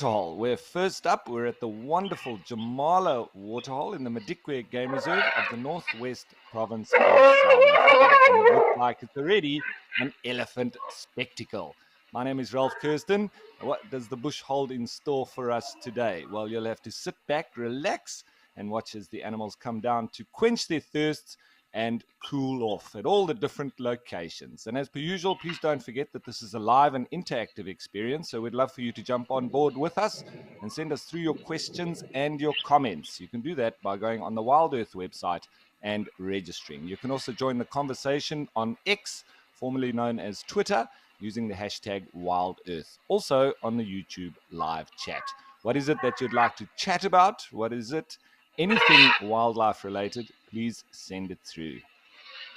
Waterhole, where first up we're at the wonderful Jamala Waterhole in the Madikwe Game Reserve of the Northwest Province of South Africa. And it looks like it's already an elephant spectacle. My name is Ralph Kirsten. What does the bush hold in store for us today? Well, you'll have to sit back, relax, and watch as the animals come down to quench their thirsts and cool off at all the different locations. And as per usual, please don't forget that this is a live and interactive experience. So we'd love for you to jump on board with us and send us through your questions and your comments. You can do that by going on the WildEarth website and registering. You can also join the conversation on X, formerly known as Twitter, using the hashtag WildEarth. Also on the YouTube live chat. What is it that you'd like to chat about? What is it? Anything wildlife related, please send it through.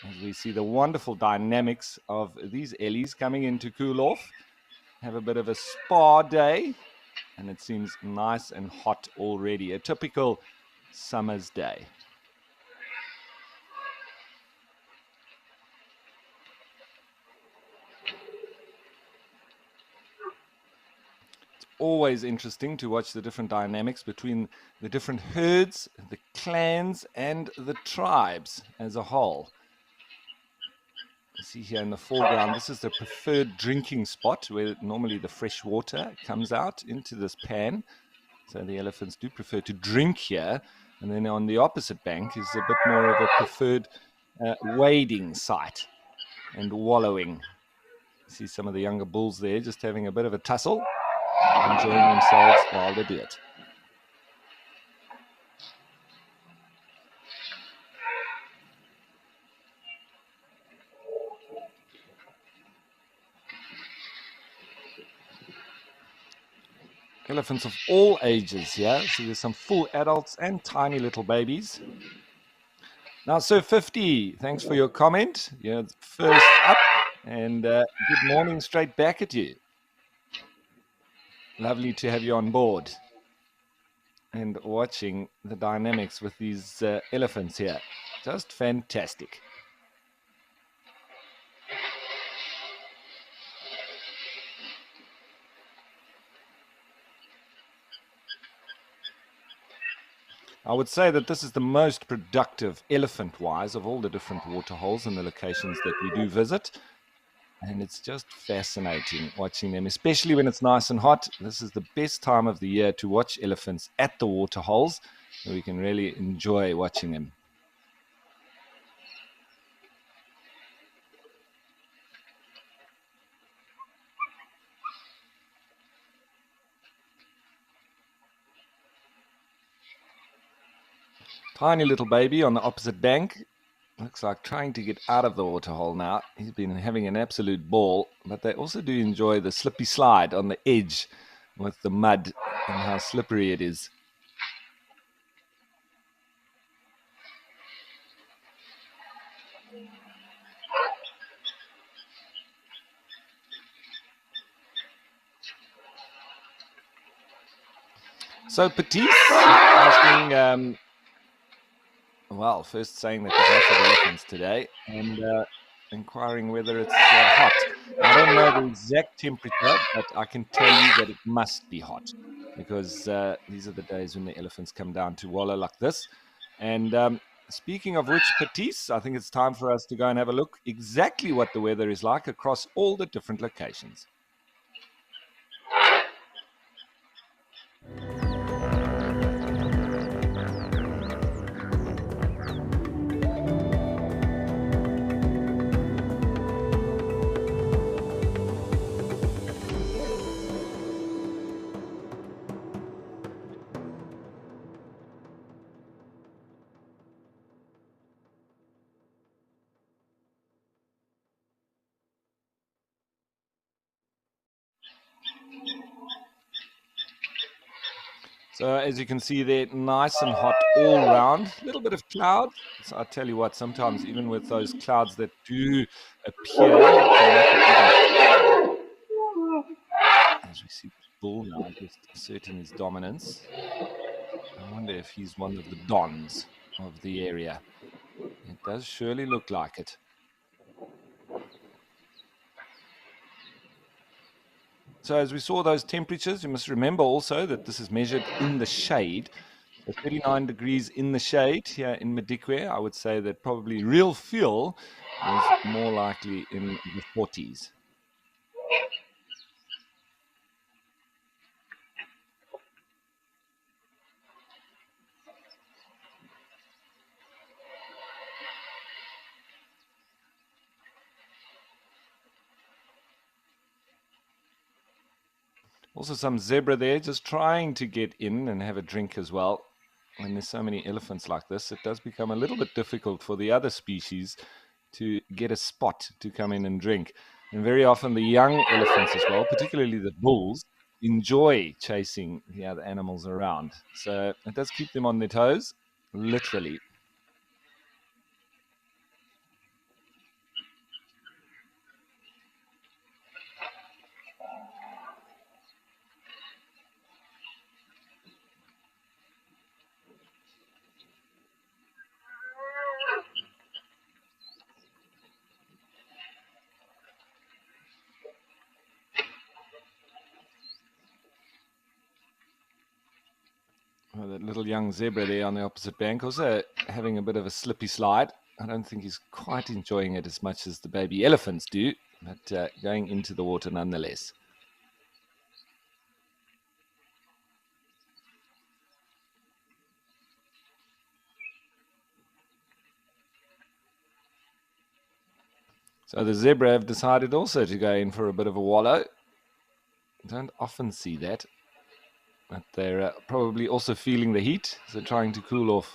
As we see the wonderful dynamics of these ellies coming in to cool off, have a bit of a spa day, and it seems nice and hot already. A typical summer's day. Always interesting to watch the different dynamics between the different herds, the clans, and the tribes as a whole. You see here in the foreground, this is the preferred drinking spot where normally the fresh water comes out into this pan. So the elephants do prefer to drink here. And then on the opposite bank is a bit more of a preferred wading site and wallowing. You see some of the younger bulls there just having a bit of a tussle, enjoying themselves while they do it. Elephants of all ages here. So there's some full adults and tiny little babies. Now, Sir 50, thanks for your comment. You're first up, and good morning straight back at you. Lovely to have you on board and watching the dynamics with these elephants here. Just fantastic. I would say that this is the most productive elephant-wise of all the different water holes and the locations that we do visit. And it's just fascinating watching them, especially when it's nice and hot. This is the best time of the year to watch elephants at the water holes. We can really enjoy watching them. Tiny little baby on the opposite bank. Looks like trying to get out of the waterhole now. He's been having an absolute ball, but they also do enjoy the slippy slide on the edge with the mud and how slippery it is. So Patisse asking, well, first saying that there's lots of elephants today, and inquiring whether it's hot. I don't know the exact temperature, but I can tell you that it must be hot, because these are the days when the elephants come down to wallow like this. And speaking of which, Patisse, I think it's time for us to go and have a look exactly what the weather is like across all the different locations. So as you can see there, nice and hot all around. A little bit of cloud. So I tell you what, sometimes even with those clouds that do appear, as we see the bull now just asserting his dominance. I wonder if he's one of the dons of the area. It does surely look like it. So as we saw those temperatures, you must remember also that this is measured in the shade. So 39 degrees in the shade here in Madikwe. I would say that probably real fuel was more likely in the 40s. Also some zebra there just trying to get in and have a drink as well. When there's so many elephants like this, it does become a little bit difficult for the other species to get a spot to come in and drink. And very often the young elephants as well, particularly the bulls, enjoy chasing the other animals around. So it does keep them on their toes, literally. Well, that little young zebra there on the opposite bank also having a bit of a slippy slide. I don't think he's quite enjoying it as much as the baby elephants do, but going into the water nonetheless. So the zebra have decided also to go in for a bit of a wallow. Don't often see that, but they're probably also feeling the heat, so trying to cool off.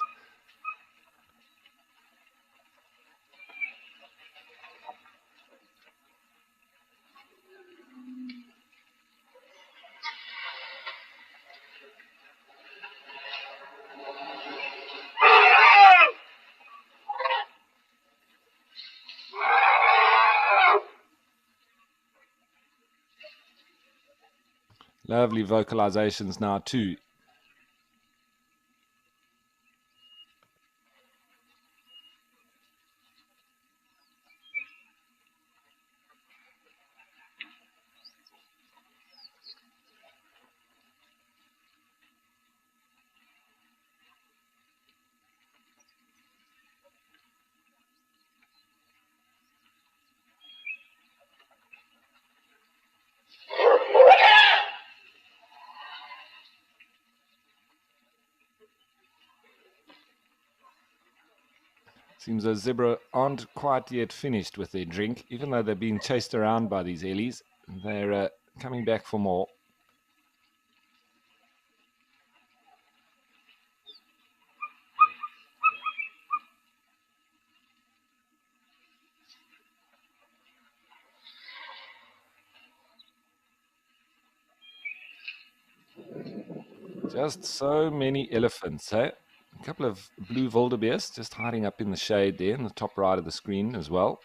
Lovely vocalizations now too. Seems those zebra aren't quite yet finished with their drink, even though they're being chased around by these ellies. They're coming back for more. Just so many elephants, eh? A couple of blue wildebeest just hiding up in the shade there in the top right of the screen as well.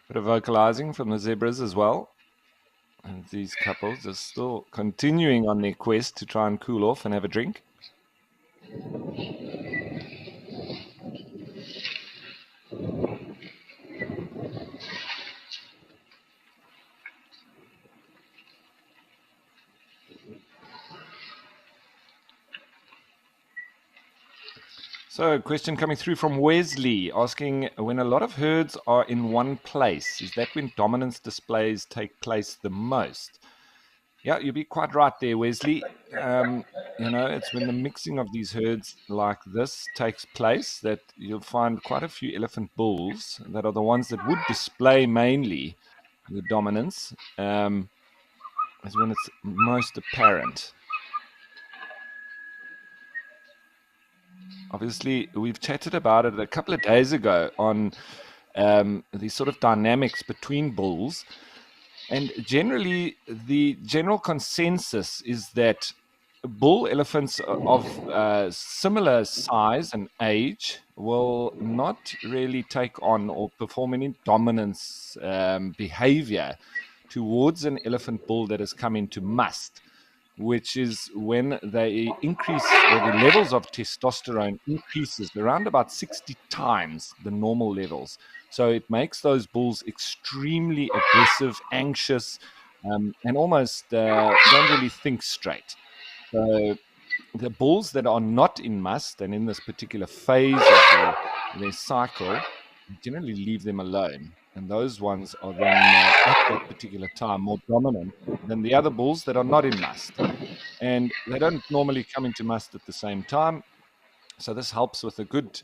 Bit of vocalizing from the zebras as well. And these couples are still continuing on their quest to try and cool off and have a drink. So, a question coming through from Wesley asking, when a lot of herds are in one place, is that when dominance displays take place the most? Yeah, you'd be quite right there, Wesley. It's when the mixing of these herds like this takes place that you'll find quite a few elephant bulls that are the ones that would display mainly the dominance, is when it's most apparent. Obviously, we've chatted about it a couple of days ago on the sort of dynamics between bulls. And generally, the general consensus is that bull elephants of similar size and age will not really take on or perform any dominance behavior towards an elephant bull that has come into must, which is when they increase, or the levels of testosterone increases around about 60 times the normal levels. So it makes those bulls extremely aggressive, anxious, and almost don't really think straight. So the bulls that are not in must and in this particular phase of their cycle, generally leave them alone. And those ones are then at that particular time more dominant than the other bulls that are not in must. And they don't normally come into must at the same time. So this helps with a good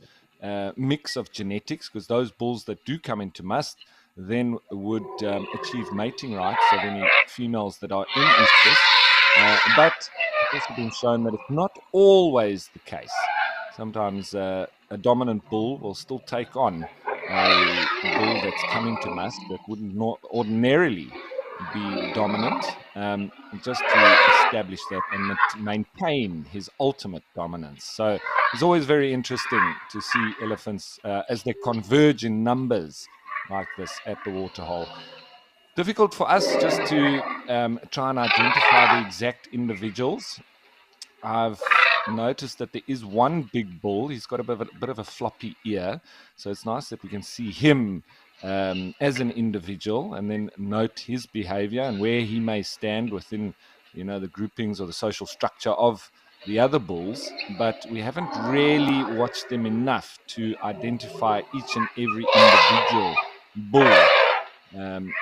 mix of genetics, because those bulls that do come into must then would achieve mating rights of any females that are in estrus. But it's also been shown that it's not always the case. Sometimes a dominant bull will still take on a bull that's coming to must that wouldn't ordinarily be dominant, just to establish that and maintain his ultimate dominance. So it's always very interesting to see elephants as they converge in numbers like this at the Waterhole. Difficult for us just to try and identify the exact individuals. I've noticed that there is one big bull. He's got a bit of a floppy ear, so it's nice that we can see him as an individual, and then note his behavior and where he may stand within, the groupings or the social structure of the other bulls. But we haven't really watched them enough to identify each and every individual bull.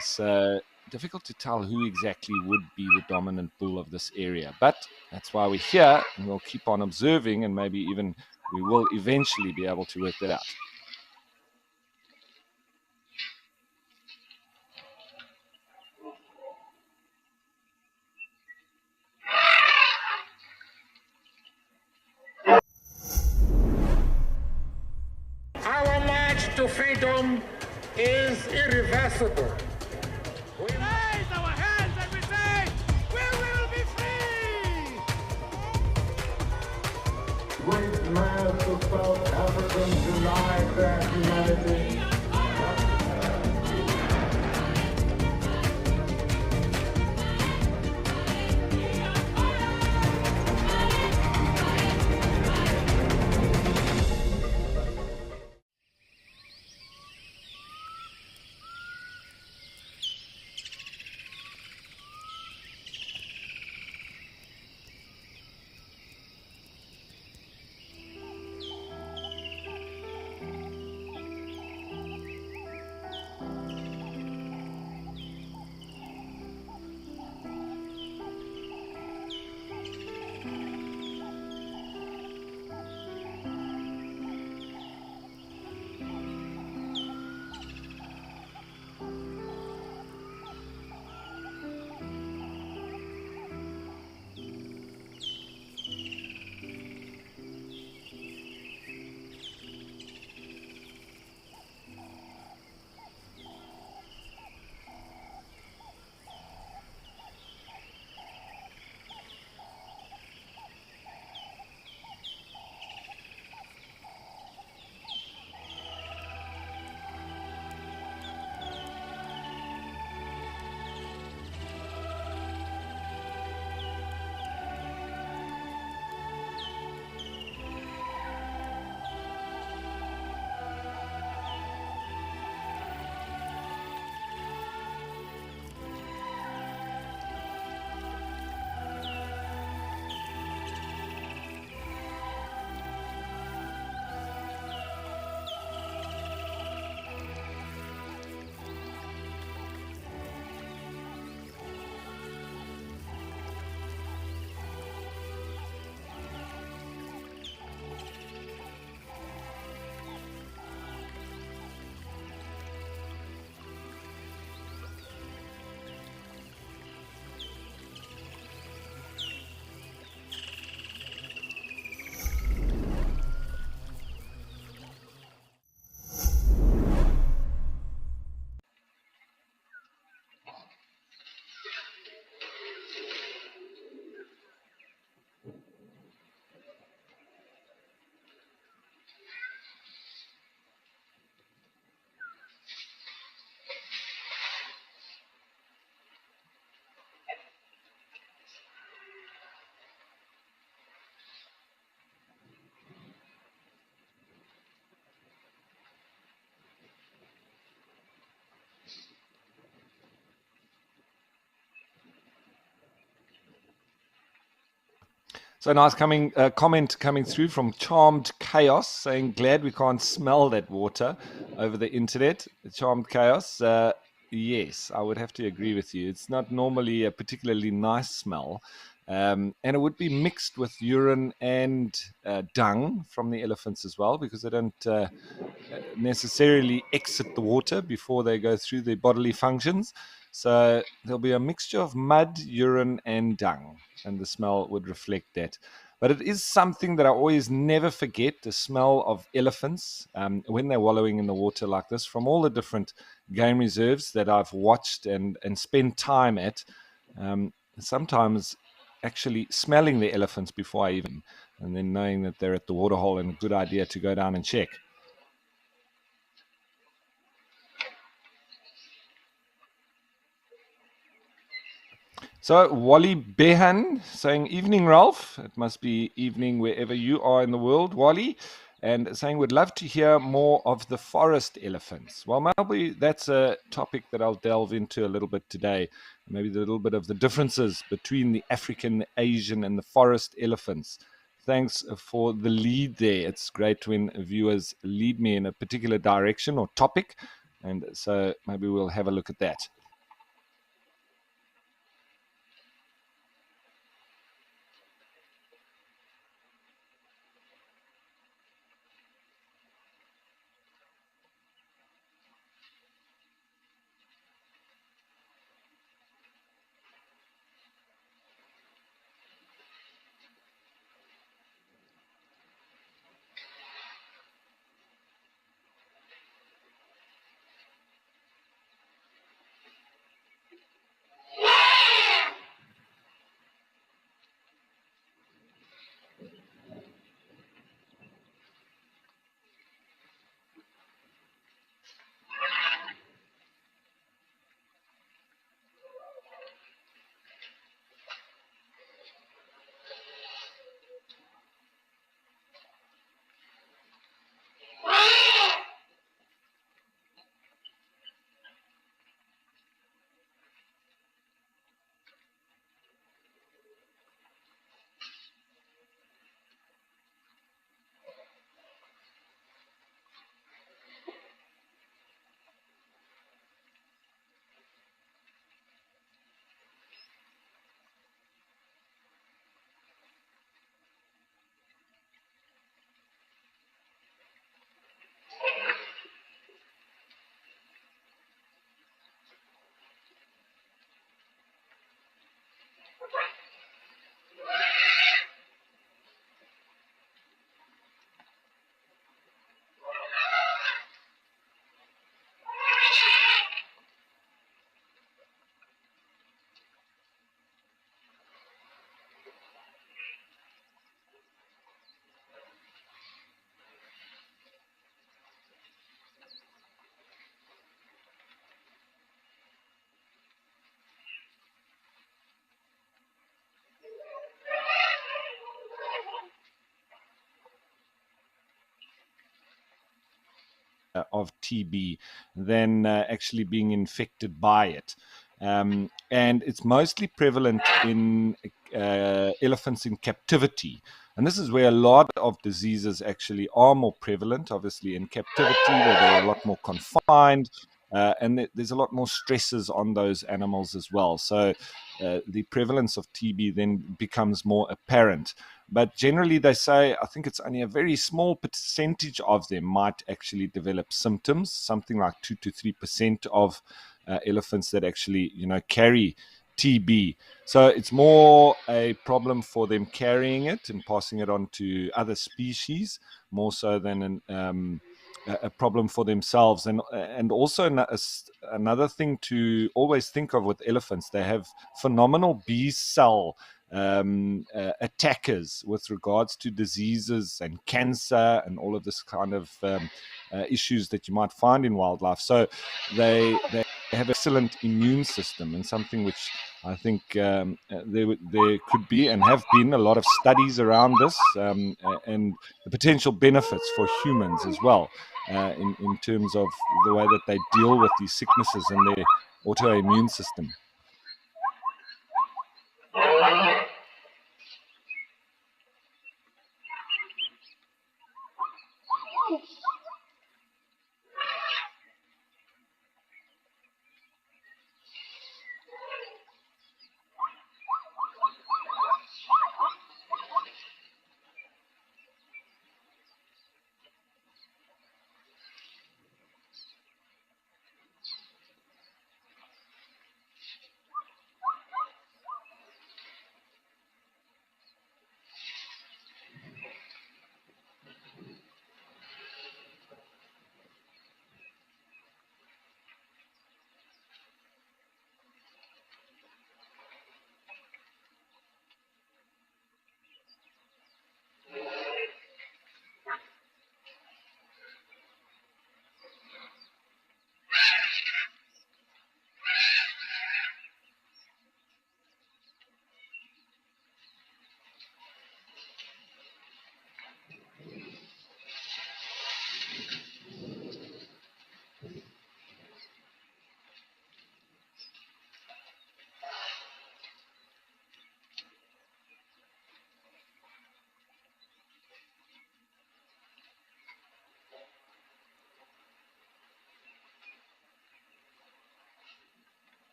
So difficult to tell who exactly would be the dominant bull of this area. But that's why we're here, and we'll keep on observing, and maybe even we will eventually be able to work that out. Our march to freedom is irreversible. We raise our hands and we say, we will be free! Great mass of South Africans denied their humanity. So nice comment coming through from Charmed Chaos saying, glad we can't smell that water over the internet. Charmed Chaos. Yes, I would have to agree with you. It's not normally a particularly nice smell. And it would be mixed with urine and dung from the elephants as well, because they don't necessarily exit the water before they go through their bodily functions. So there'll be a mixture of mud, urine, and dung, and the smell would reflect that. But it is something that I always never forget, the smell of elephants when they're wallowing in the water like this, from all the different game reserves that I've watched and spent time at. Sometimes actually smelling the elephants before I even, and then knowing that they're at the waterhole, and a good idea to go down and check. So Wally Behan saying, evening, Ralph. It must be evening wherever you are in the world, Wally. And saying, would love to hear more of the forest elephants. Well, maybe that's a topic that I'll delve into a little bit today. Maybe a little bit of the differences between the African, the Asian, and the forest elephants. Thanks for the lead there. It's great when viewers lead me in a particular direction or topic. And so maybe we'll have a look at that. Of TB than actually being infected by it. And it's mostly prevalent in elephants in captivity. And this is where a lot of diseases actually are more prevalent, obviously, in captivity, where they're a lot more confined. And there's a lot more stresses on those animals as well. So the prevalence of TB then becomes more apparent. But generally, they say, I think it's only a very small percentage of them might actually develop symptoms, something like 2 to 3% of elephants that actually, carry TB. So it's more a problem for them carrying it and passing it on to other species, more so than a problem for themselves. And also another thing to always think of with elephants, they have phenomenal B cell attackers with regards to diseases and cancer and all of this kind of issues that you might find in wildlife. So they have an excellent immune system, and something which I think there could be and have been a lot of studies around this and the potential benefits for humans as well in terms of the way that they deal with these sicknesses and their autoimmune system.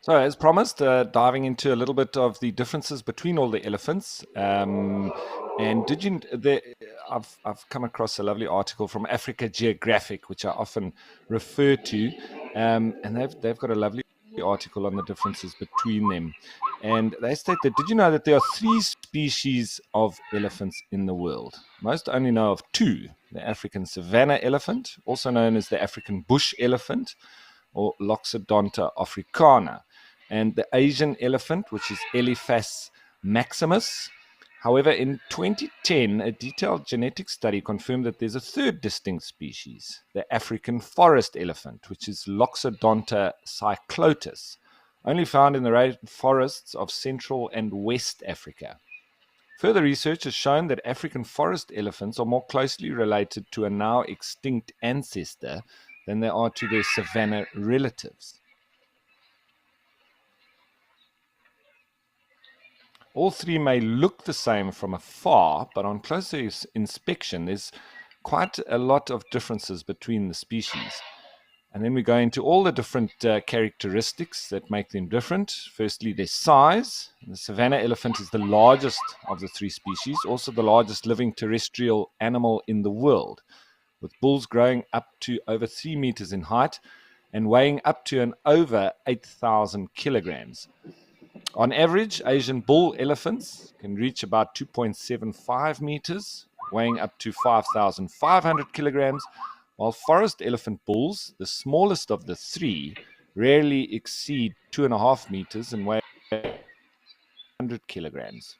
So, as promised, diving into a little bit of the differences between all the elephants. And did you? I've come across a lovely article from Africa Geographic, which I often refer to, and they've got a lovely article on the differences between them. And they state that, did you know that there are 3 species of elephants in the world? Most only know of 2: the African savanna elephant, also known as the African bush elephant, or Loxodonta africana, and the Asian elephant, which is Elephas maximus. However, in 2010, a detailed genetic study confirmed that there's a 3rd distinct species, the African forest elephant, which is Loxodonta cyclotis, only found in the rainforests of Central and West Africa. Further research has shown that African forest elephants are more closely related to a now extinct ancestor than they are to their savanna relatives. All 3 may look the same from afar, but on closer inspection, there's quite a lot of differences between the species. And then we go into all the different characteristics that make them different. Firstly, their size. The savanna elephant is the largest of the 3 species, also the largest living terrestrial animal in the world, with bulls growing up to over 3 meters in height and weighing up to and over 8,000 kilograms. On average, Asian bull elephants can reach about 2.75 meters, weighing up to 5,500 kilograms, while forest elephant bulls, the smallest of the 3, rarely exceed 2.5 meters and weigh 100 kilograms.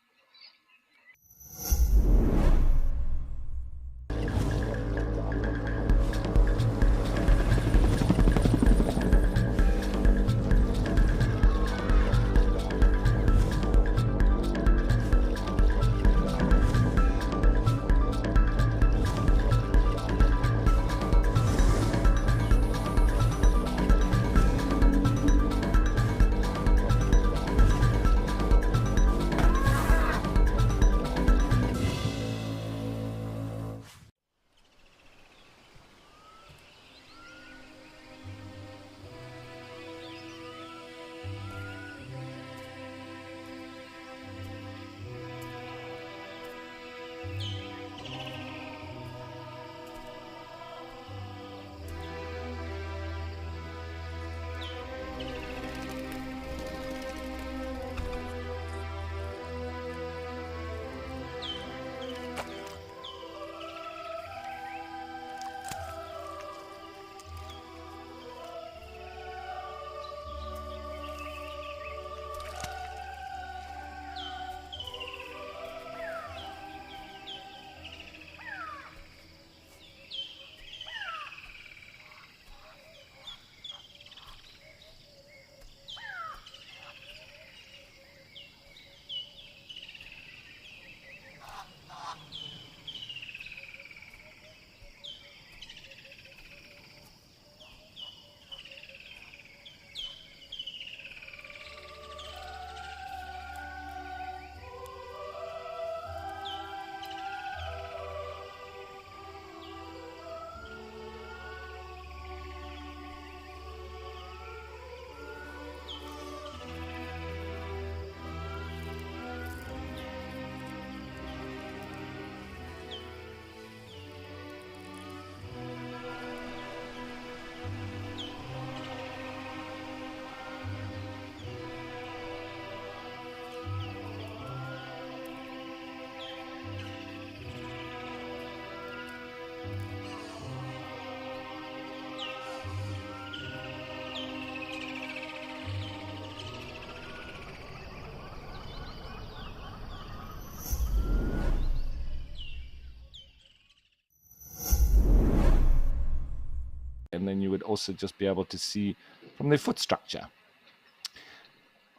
And then you would also just be able to see from their foot structure.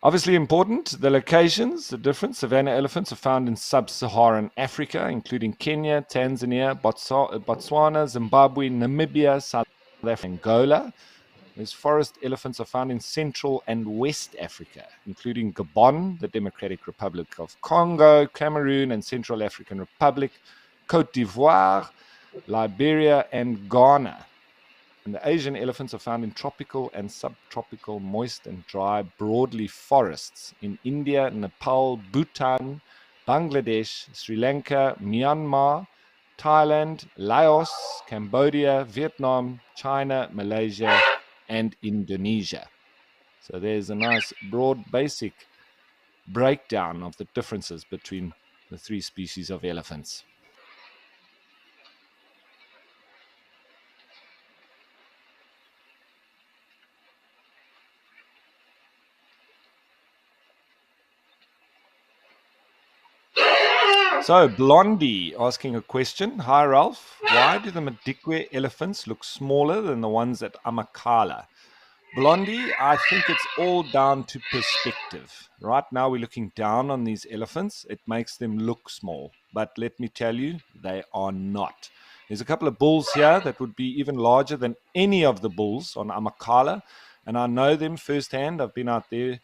Obviously important, the locations, the difference. Savanna elephants are found in sub-Saharan Africa, including Kenya, Tanzania, Botswana, Zimbabwe, Namibia, South Africa, Angola. Whereas forest elephants are found in Central and West Africa, including Gabon, the Democratic Republic of Congo, Cameroon and Central African Republic, Cote d'Ivoire, Liberia, and Ghana. And the Asian elephants are found in tropical and subtropical moist and dry broadleaf forests in India, Nepal, Bhutan, Bangladesh, Sri Lanka, Myanmar, Thailand, Laos, Cambodia, Vietnam, China, Malaysia, and Indonesia. So there's a nice broad basic breakdown of the differences between the three species of elephants. So, Blondie asking a question. Hi, Ralph. Why do the Madikwe elephants look smaller than the ones at Amakhala? Blondie, I think it's all down to perspective. Right now, we're looking down on these elephants. It makes them look small. But let me tell you, they are not. There's a couple of bulls here that would be even larger than any of the bulls on Amakhala. And I know them firsthand. I've been out there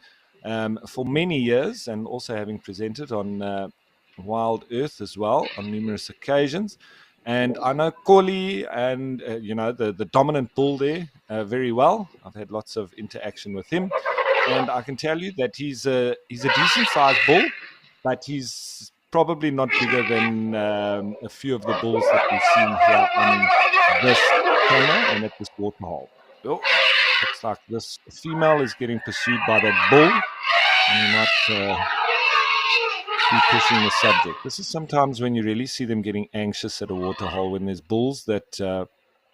for many years and also having presented on WildEarth as well on numerous occasions. And I know Koli and, the dominant bull there very well. I've had lots of interaction with him. And I can tell you that he's a decent sized bull, but he's probably not bigger than a few of the bulls that we've seen here on this camera and at this waterhole. Oh, looks like this female is getting pursued by that bull. And not pushing the subject. This is sometimes when you really see them getting anxious at a waterhole, when there's bulls that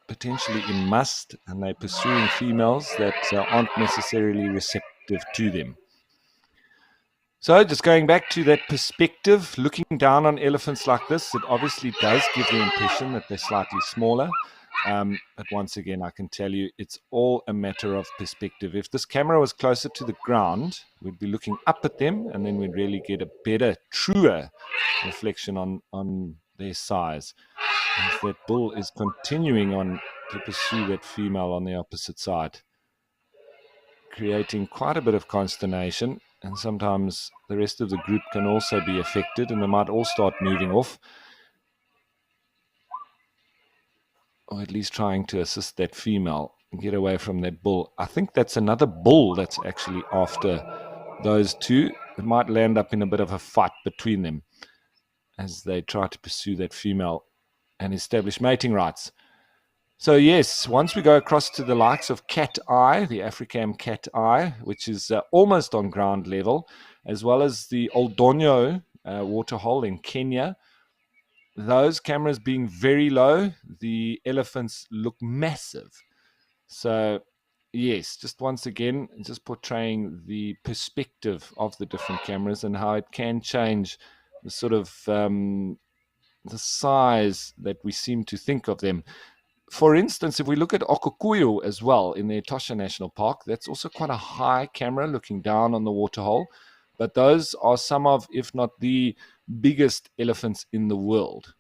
potentially in must and they're pursuing females that aren't necessarily receptive to them. So just going back to that perspective, looking down on elephants like this, it obviously does give the impression that they're slightly smaller. But once again, I can tell you, it's all a matter of perspective. If this camera was closer to the ground, we'd be looking up at them, and then we'd really get a better, truer reflection on their size. As that bull is continuing on to pursue that female on the opposite side, creating quite a bit of consternation. And sometimes the rest of the group can also be affected, and they might all start moving off, or at least trying to assist that female and get away from that bull. I think that's another bull that's actually after those two. It might land up in a bit of a fight between them as they try to pursue that female and establish mating rights. So yes, once we go across to the likes of cat eye, the African cat eye, which is almost on ground level, as well as the Oldonyo waterhole in Kenya, those cameras being very low, the elephants look massive. So yes, just once again, just portraying the perspective of the different cameras and how it can change the sort of the size that we seem to think of them. For instance, if we look at Okukuyu as well in the Etosha National Park, that's also quite a high camera looking down on the waterhole. But those are some of, if not the biggest elephants in the world.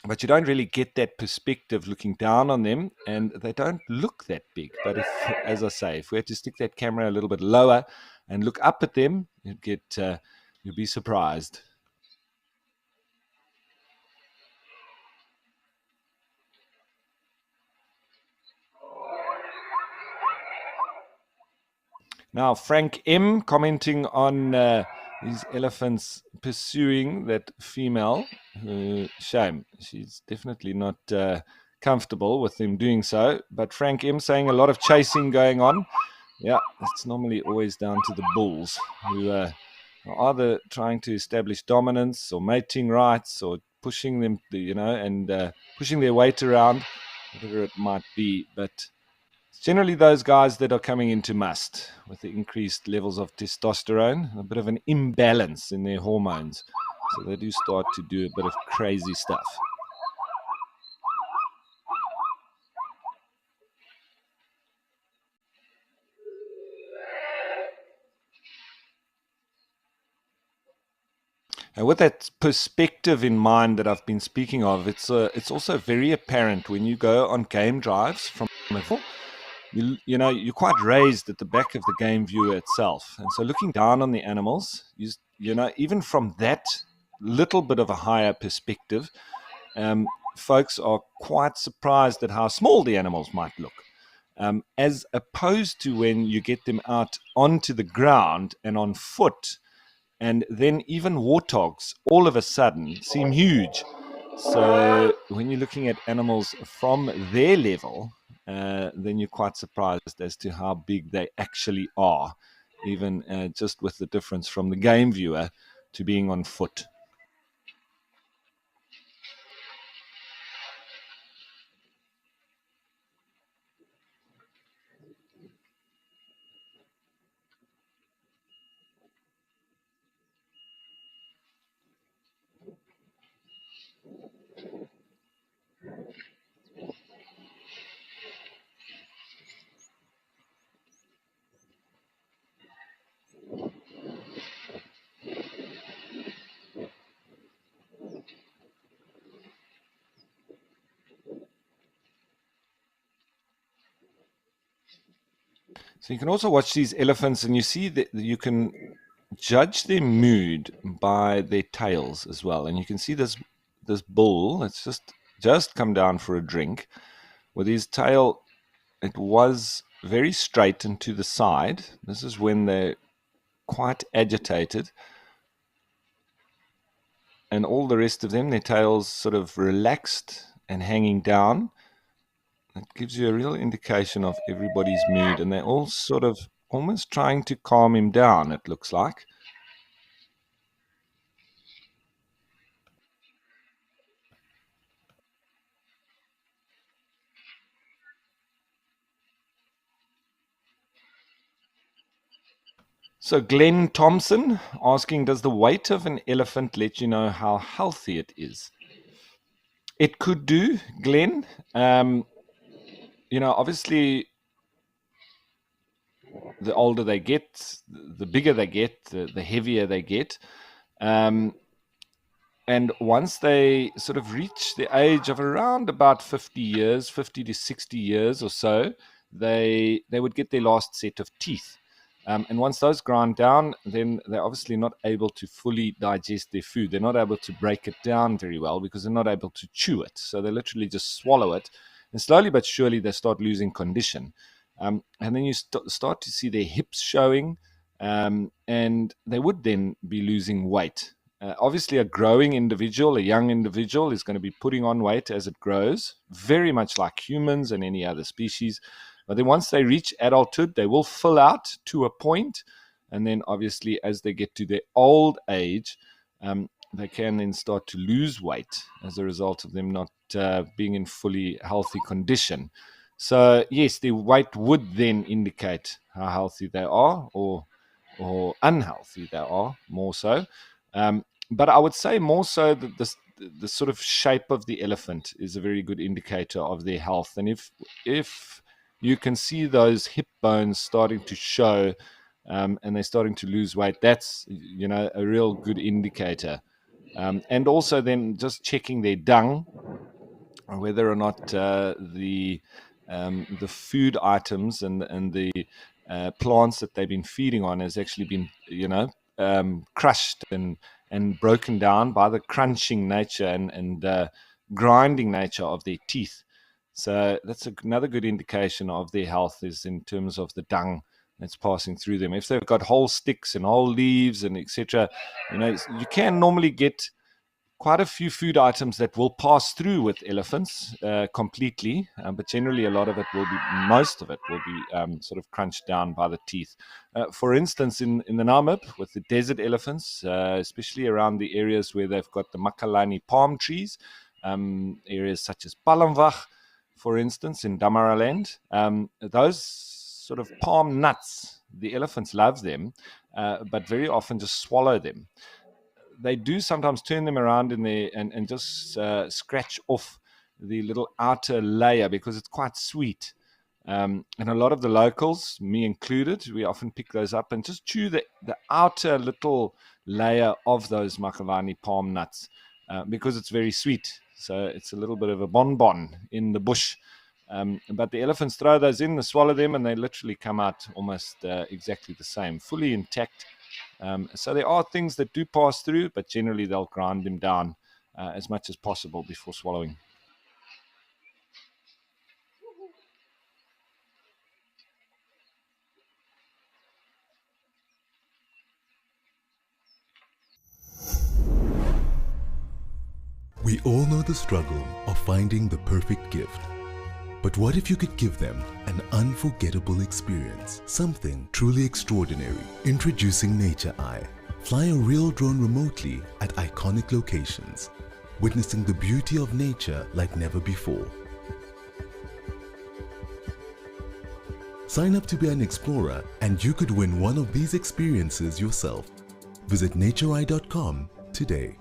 But you don't really get that perspective looking down on them, and they don't look that big. But if, as I say, if we had to stick that camera a little bit lower and look up at them, you'd be surprised. Now, Frank M commenting on these elephants pursuing that female. Shame. She's definitely not comfortable with them doing so. But Frank M saying a lot of chasing going on. Yeah, it's normally always down to the bulls who are either trying to establish dominance or mating rights or pushing them, and pushing their weight around, whatever it might be. But generally those guys that are coming into must with the increased levels of testosterone, a bit of an imbalance in their hormones. So they do start to do a bit of crazy stuff. And with that perspective in mind that I've been speaking of, it's also very apparent when you go on game drives from you're quite raised at the back of the game viewer itself. And so looking down on the animals, even from that little bit of a higher perspective, folks are quite surprised at how small the animals might look. As opposed to when you get them out onto the ground and on foot, and then even warthogs all of a sudden seem huge. So when you're looking at animals from their level, then you're quite surprised as to how big they actually are, even just with the difference from the game viewer to being on foot. So you can also watch these elephants, and you see that you can judge their mood by their tails as well. And you can see this bull that's just come down for a drink. With his tail, it was very straight and to the side. This is when they're quite agitated. And all the rest of them, their tails sort of relaxed and hanging down. It gives you a real indication of everybody's mood, and they're all sort of almost trying to calm him down, it looks like. So Glenn Thompson asking, does the weight of an elephant let you know how healthy it is? It could do, Glenn. Obviously, the older they get, the bigger they get, the heavier they get. And once they sort of reach the age of around about 50 to 60 years or so, they would get their last set of teeth. And once those grind down, then they're obviously not able to fully digest their food. They're not able to break it down very well because they're not able to chew it. So they literally just swallow it. And slowly but surely, they start losing condition. And then you start to see their hips showing, and they would then be losing weight. Obviously, a growing individual, a young individual, is going to be putting on weight as it grows, very much like humans and any other species. But then once they reach adulthood, they will fill out to a point. And then obviously, as they get to their old age, they can then start to lose weight as a result of them not being in fully healthy condition. So yes, the weight would then indicate how healthy they are or unhealthy they are, more so. But I would say more so that the sort of shape of the elephant is a very good indicator of their health. And if you can see those hip bones starting to show, and they're starting to lose weight, that's a real good indicator. And also then just checking their dung, whether or not the food items and the plants that they've been feeding on has actually been crushed and broken down by the crunching nature and grinding nature of their teeth. So that's another good indication of their health, is in terms of the dung that's passing through them. If they've got whole sticks and whole leaves and etc., you can normally get quite a few food items that will pass through with elephants completely, but generally most of it will be sort of crunched down by the teeth. For instance, in the Namib, with the desert elephants, especially around the areas where they've got the Makalani palm trees, areas such as Palamwag, for instance, in Damaraland, those sort of palm nuts, the elephants love them, but very often just swallow them. They do sometimes turn them around in there and just scratch off the little outer layer because it's quite sweet. And a lot of the locals, me included, we often pick those up and just chew the outer little layer of those Makalani palm nuts because it's very sweet. So it's a little bit of a bonbon in the bush. But the elephants throw those in, they swallow them, and they literally come out almost exactly the same, fully intact. So there are things that do pass through, but generally they'll grind them down as much as possible before swallowing. We all know the struggle of finding the perfect gift. But what if you could give them an unforgettable experience? Something truly extraordinary. Introducing Nature Eye. Fly a real drone remotely at iconic locations, witnessing the beauty of nature like never before. Sign up to be an explorer and you could win one of these experiences yourself. Visit natureeye.com today.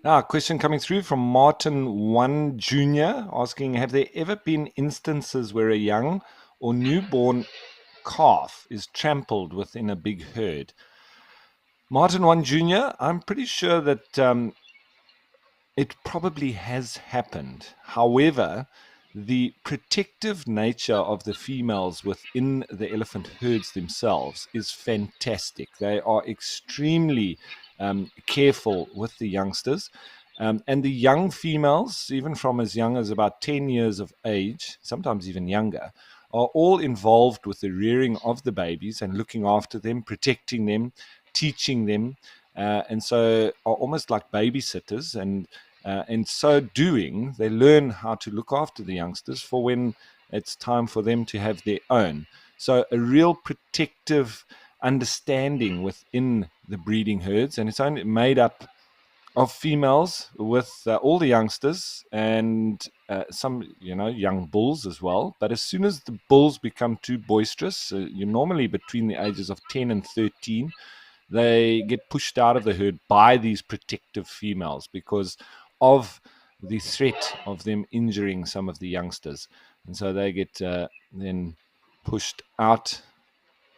Now, a question coming through from Martin1 Jr. asking, have there ever been instances where a young or newborn calf is trampled within a big herd? Martin1 Jr., I'm pretty sure that it probably has happened. However, the protective nature of the females within the elephant herds themselves is fantastic. They are extremely careful with the youngsters. And the young females, even from as young as about 10 years of age, sometimes even younger, are all involved with the rearing of the babies and looking after them, protecting them, teaching them. And so are almost like babysitters, and in so doing, they learn how to look after the youngsters for when it's time for them to have their own. So a real protective understanding within the breeding herds, and it's only made up of females with all the youngsters and some, young bulls as well. But as soon as the bulls become too boisterous, you're normally between the ages of 10 and 13, they get pushed out of the herd by these protective females because of the threat of them injuring some of the youngsters. And so they get then pushed out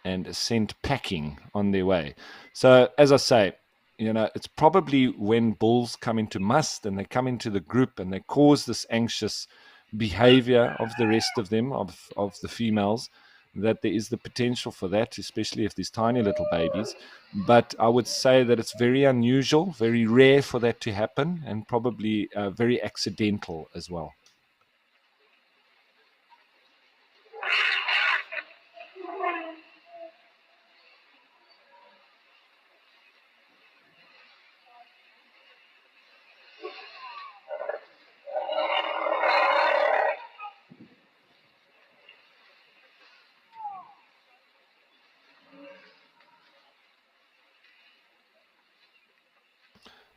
and sent packing on their way. So, as I say, it's probably when bulls come into must and they come into the group and they cause this anxious behavior of the rest of them, of the females, that there is the potential for that, especially if there's tiny little babies. But I would say that it's very unusual, very rare for that to happen, and probably very accidental as well.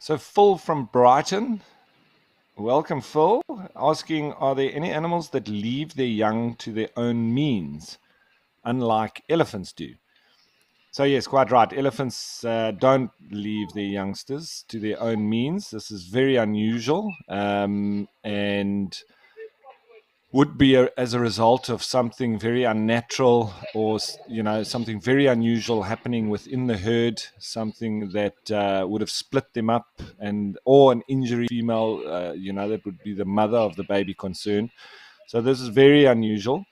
So Phil from Brighton, welcome Phil, asking, are there any animals that leave their young to their own means, unlike elephants do? So yes, quite right. Elephants don't leave their youngsters to their own means. This is very unusual, and would be as a result of something very unnatural, or something very unusual happening within the herd, something that would have split them up, or an injury female, that would be the mother of the baby concerned. So this is very unusual.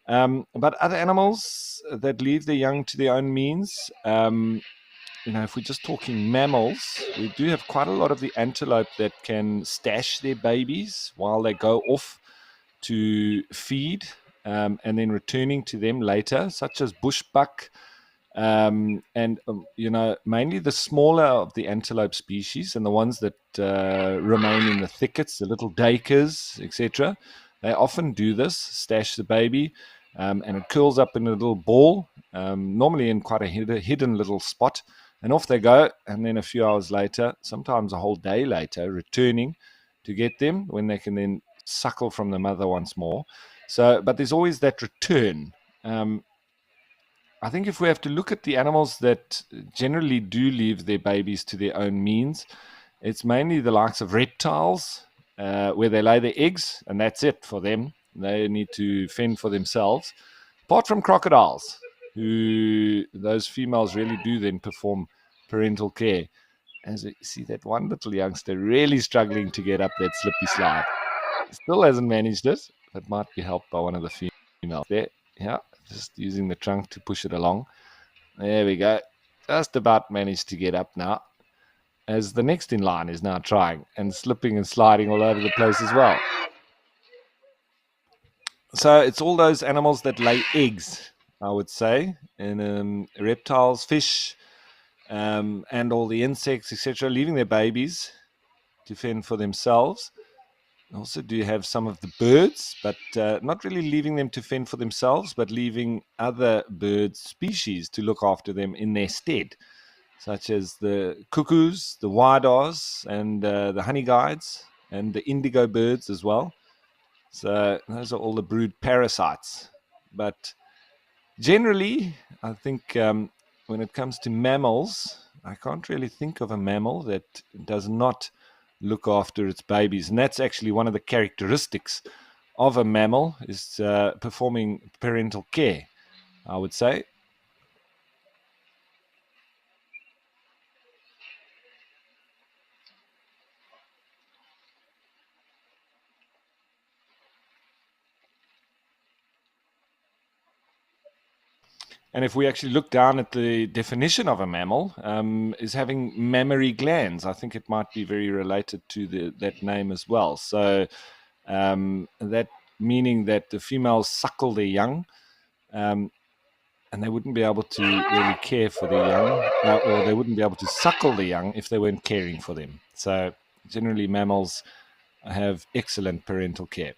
But other animals that leave their young to their own means, if we're just talking mammals, we do have quite a lot of the antelope that can stash their babies while they go off to feed, and then returning to them later, such as bushbuck, and mainly the smaller of the antelope species and the ones that remain in the thickets, the little duikers, etc. They often do this, stash the baby, and it curls up in a little ball, normally in quite a hidden little spot, and off they go. And then a few hours later, sometimes a whole day later, returning to get them, when they can then suckle from the mother once more. So, but there's always that return. I think if we have to look at the animals that generally do leave their babies to their own means, it's mainly the likes of reptiles, where they lay their eggs, and that's it for them. They need to fend for themselves. Apart from crocodiles, who those females really do then perform parental care. As you see, that one little youngster really struggling to get up that slippy slide. Still hasn't managed it, but might be helped by one of the females there. Yeah, just using the trunk to push it along. There we go. Just about managed to get up now, as the next in line is now trying and slipping and sliding all over the place as well. So it's all those animals that lay eggs, I would say, and reptiles, fish, and all the insects, etc., leaving their babies to fend for themselves. Also do have some of the birds, but not really leaving them to fend for themselves, but leaving other bird species to look after them in their stead, such as the cuckoos, the widars, and the honey guides, and the indigo birds as well. So those are all the brood parasites. But generally, I think when it comes to mammals, I can't really think of a mammal that does not look after its babies. And that's actually one of the characteristics of a mammal, is performing parental care, I would say. And if we actually look down at the definition of a mammal, is having mammary glands. I think it might be very related to that name as well. So that meaning that the females suckle their young, and they wouldn't be able to really care for their young, or they wouldn't be able to suckle the young if they weren't caring for them. So generally, mammals have excellent parental care.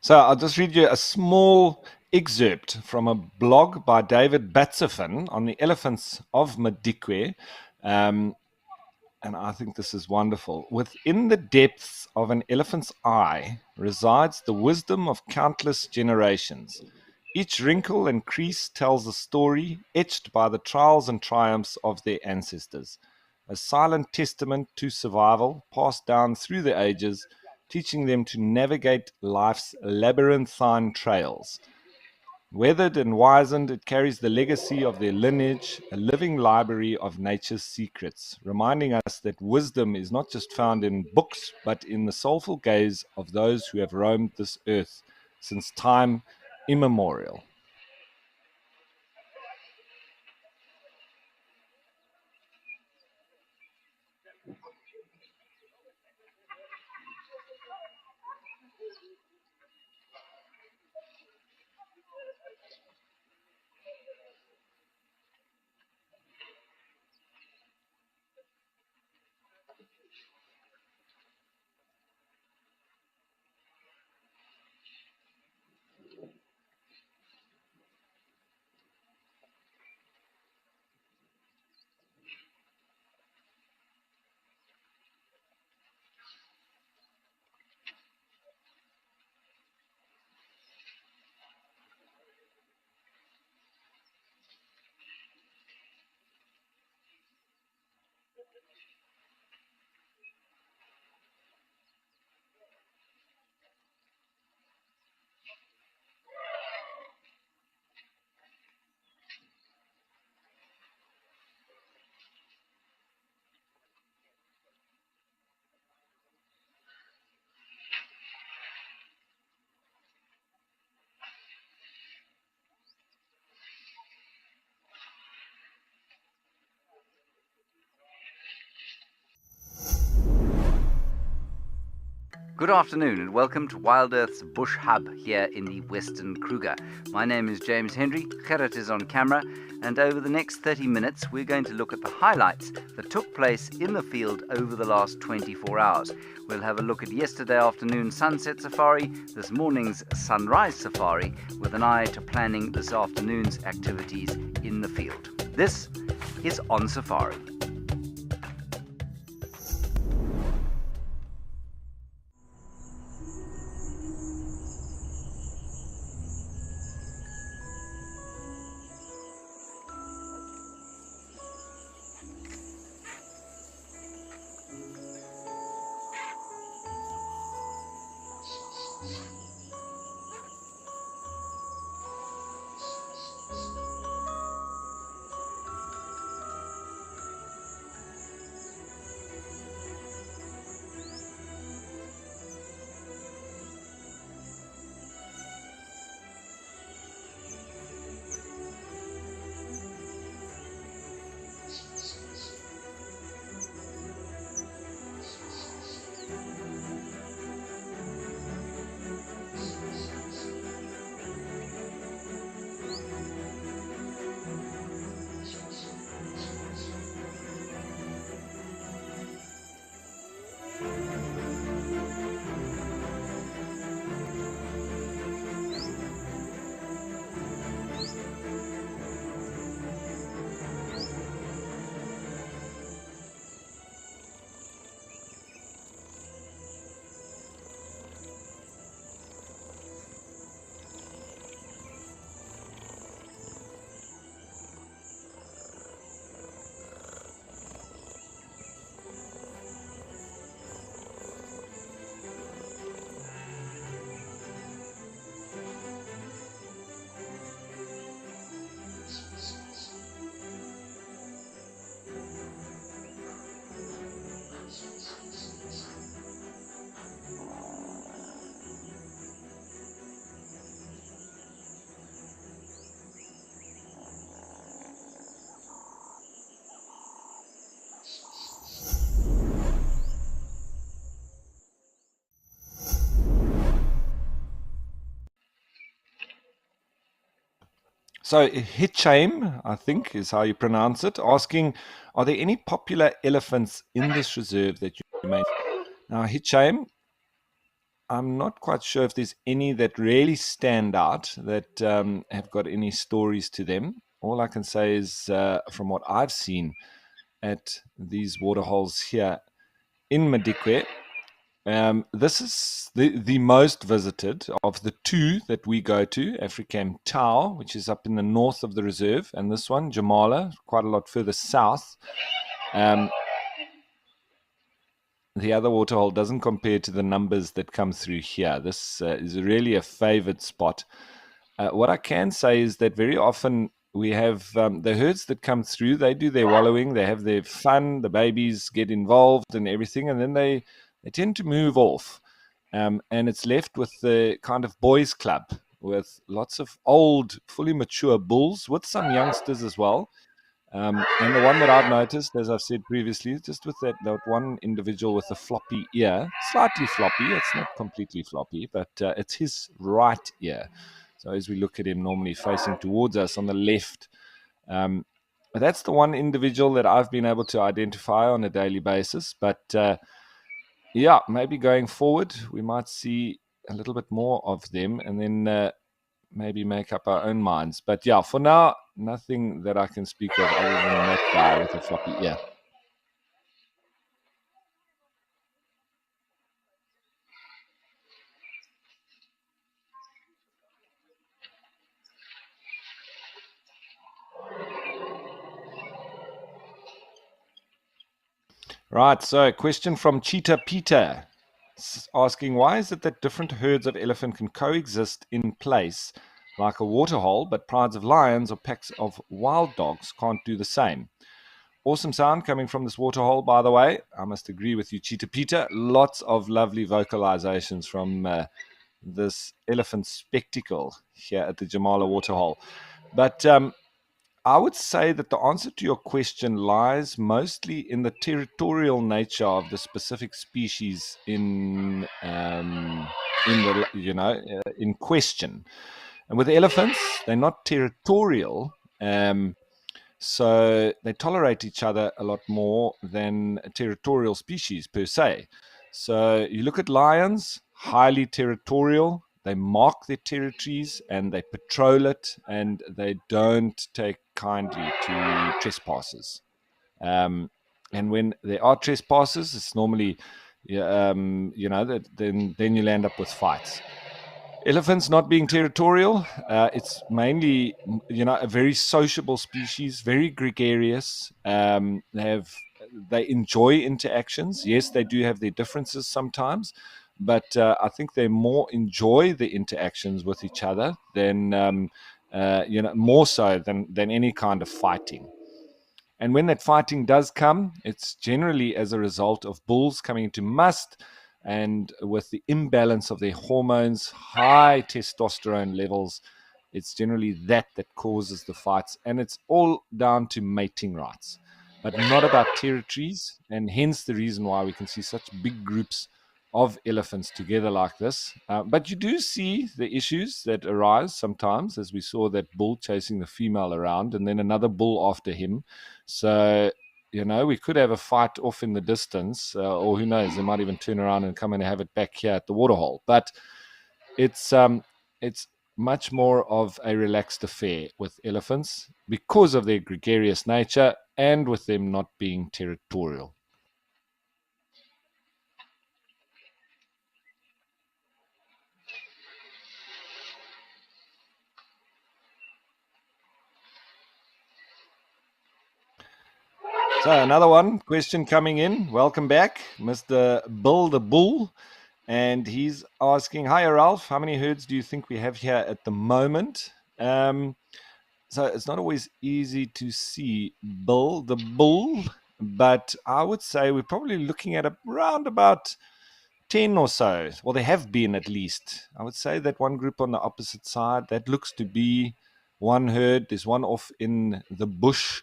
So I'll just read you a small excerpt from a blog by David Batsefin on the elephants of Madikwe. And I think this is wonderful. Within the depths of an elephant's eye resides the wisdom of countless generations. Each wrinkle and crease tells a story etched by the trials and triumphs of their ancestors, a silent testament to survival passed down through the ages, teaching them to navigate life's labyrinthine trails. Weathered and wizened, it carries the legacy of their lineage, a living library of nature's secrets, reminding us that wisdom is not just found in books, but in the soulful gaze of those who have roamed this earth since time immemorial. Good afternoon and welcome to WildEarth's Bush Hub here in the Western Kruger. My name is James Henry, Gerrit is on camera, and over the next 30 minutes we're going to look at the highlights that took place in the field over the last 24 hours. We'll have a look at yesterday afternoon's sunset safari, this morning's sunrise safari, with an eye to planning this afternoon's activities in the field. This is On Safari. So Hichame, I think is how you pronounce it, asking, are there any popular elephants in this reserve that you may... Now Hichame, I'm not quite sure if there's any that really stand out that have got any stories to them. All I can say is from what I've seen at these waterholes here in Madikwe, this is the most visited of the two that we go to, Africam Tau, which is up in the north of the reserve, and this one, Jamala, quite a lot further south. The other waterhole doesn't compare to the numbers that come through here. This is really a favored spot. What I can say is that very often we have the herds that come through, they do their wallowing, they have their fun, the babies get involved and everything, and then they tend to move off. And it's left with the kind of boys' club with lots of old, fully mature bulls with some youngsters as well. And the one that I've noticed, as I've said previously, just with that one individual with a floppy ear, slightly floppy, it's not completely floppy, but it's his right ear. So as we look at him normally facing towards us on the left, that's the one individual that I've been able to identify on a daily basis. But yeah, maybe going forward, we might see a little bit more of them, and then maybe make up our own minds. But yeah, for now, nothing that I can speak of other than that guy with a floppy ear. Right, so question from Cheetah Peter asking, why is it that different herds of elephant can coexist in place like a waterhole, but prides of lions or packs of wild dogs can't do the same? Awesome sound coming from this waterhole, by the way. I must agree with you, Cheetah Peter. Lots of lovely vocalizations from this elephant spectacle here at the Jamala Waterhole. But I would say that the answer to your question lies mostly in the territorial nature of the specific species in question. And with elephants, they're not territorial, so they tolerate each other a lot more than a territorial species per se. So you look at lions, highly territorial. They mark their territories and they patrol it, and they don't take kindly to trespassers. And when there are trespassers, it's normally, that then you'll end up with fights. Elephants not being territorial, it's mainly, a very sociable species, very gregarious. They enjoy interactions. Yes, they do have their differences sometimes, but I think they more enjoy the interactions with each other than, more so than any kind of fighting. And when that fighting does come, it's generally as a result of bulls coming into must, and with the imbalance of their hormones, high testosterone levels. It's generally that causes the fights, and it's all down to mating rights, but not about territories. And hence the reason why we can see such big groups of elephants together like this. But you do see the issues that arise sometimes, as we saw that bull chasing the female around and then another bull after him. So, we could have a fight off in the distance, or who knows, they might even turn around and come and have it back here at the waterhole. But it's much more of a relaxed affair with elephants because of their gregarious nature and with them not being territorial. So another question coming in. Welcome back, Mr. Bill the Bull. And he's asking, hi, Ralph, how many herds do you think we have here at the moment? So it's not always easy to see Bill the Bull, but I would say we're probably looking at around about 10 or so. Well, there have been at least. I would say that one group on the opposite side, that looks to be one herd. There's one off in the bush.